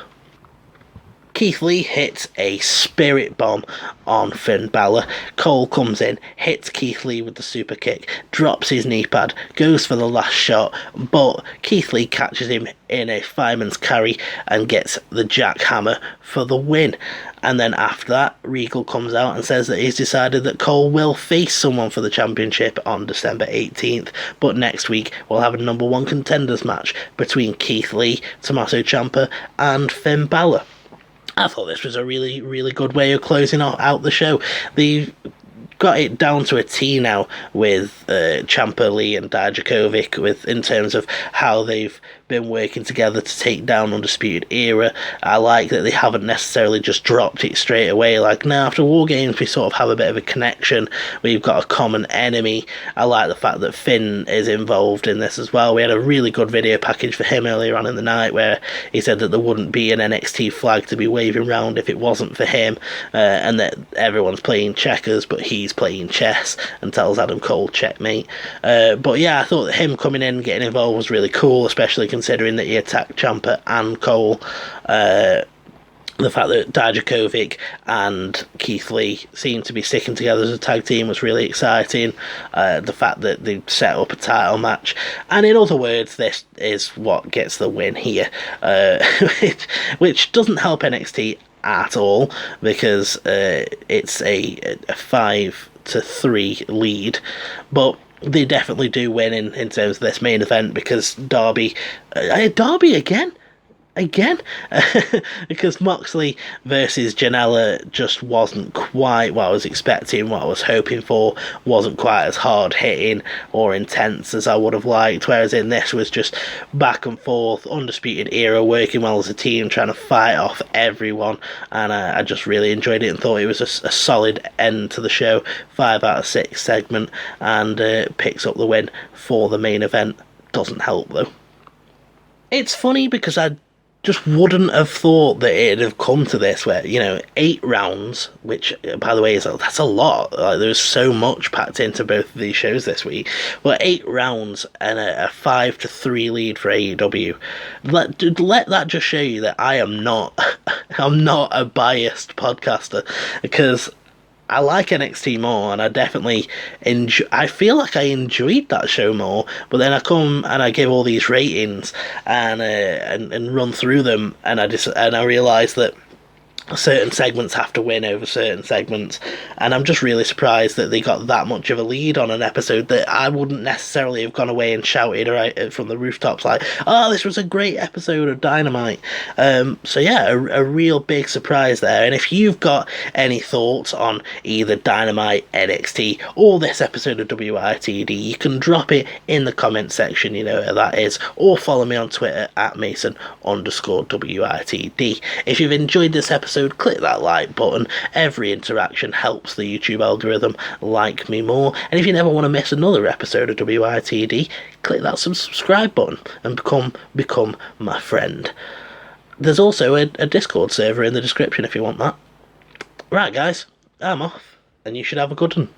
Keith Lee hits a spirit bomb on Finn Balor. Cole comes in, hits Keith Lee with the super kick, drops his knee pad, goes for the last shot, but Keith Lee catches him in a fireman's carry and gets the jackhammer for the win. And then after that, Regal comes out and says that he's decided that Cole will face someone for the championship on December 18th. But next week, we'll have a number one contenders match between Keith Lee, Tommaso Ciampa, and Finn Balor. I thought this was a really, really good way of closing out the show. They've got it down to a T now with Ciampa, Lee and Dijakovic in terms of how they've been working together to take down Undisputed Era. I like that they haven't necessarily just dropped it straight away. Like, now after War Games we sort of have a bit of a connection. We've got a common enemy. I like the fact that Finn is involved in this as well. We had a really good video package for him earlier on in the night where he said that there wouldn't be an NXT flag to be waving around if it wasn't for him, and that everyone's playing checkers but he's playing chess, and tells Adam Cole checkmate. But yeah, I thought that him coming in and getting involved was really cool, especially considering that he attacked Ciampa and Cole. The fact that Dijakovic and Keith Lee seem to be sticking together as a tag team was really exciting. The fact that they set up a title match, and in other words, this is what gets the win here, which doesn't help NXT at all, because it's a 5-3 lead, but they definitely do win in terms of this main event, because Darby again, because Moxley versus Janella just wasn't quite what I was expecting, what I was hoping for, wasn't quite as hard hitting or intense as I would have liked, whereas in this was just back and forth, Undisputed Era working well as a team, trying to fight off everyone, and I just really enjoyed it and thought it was a solid end to the show. 5 out of 6 segment, and picks up the win for the main event. Doesn't help though. It's funny because I just wouldn't have thought that it'd have come to this, where 8 rounds, which by the way that's a lot. Like, there's so much packed into both of these shows this week. But 8 rounds and a 5-3 lead for AEW. Let that just show you that I'm not a biased podcaster, because I like NXT more, and I definitely I feel like I enjoyed that show more. But then I come and I give all these ratings and run through them, and I realise that certain segments have to win over certain segments, and I'm just really surprised that they got that much of a lead on an episode that I wouldn't necessarily have gone away and shouted right from the rooftops like, oh, this was a great episode of Dynamite. So yeah, a real big surprise there. And if you've got any thoughts on either Dynamite, NXT, or this episode of WITD, you can drop it in the comment section, you know where that is, or follow me on Twitter at Mason_WITD. If you've enjoyed this episode, click that like button. Every interaction helps the YouTube algorithm like me more. And if you never want to miss another episode of WITD, click that subscribe button and become my friend. There's also a Discord server in the description if you want that. Right, guys, I'm off, and you should have a good one.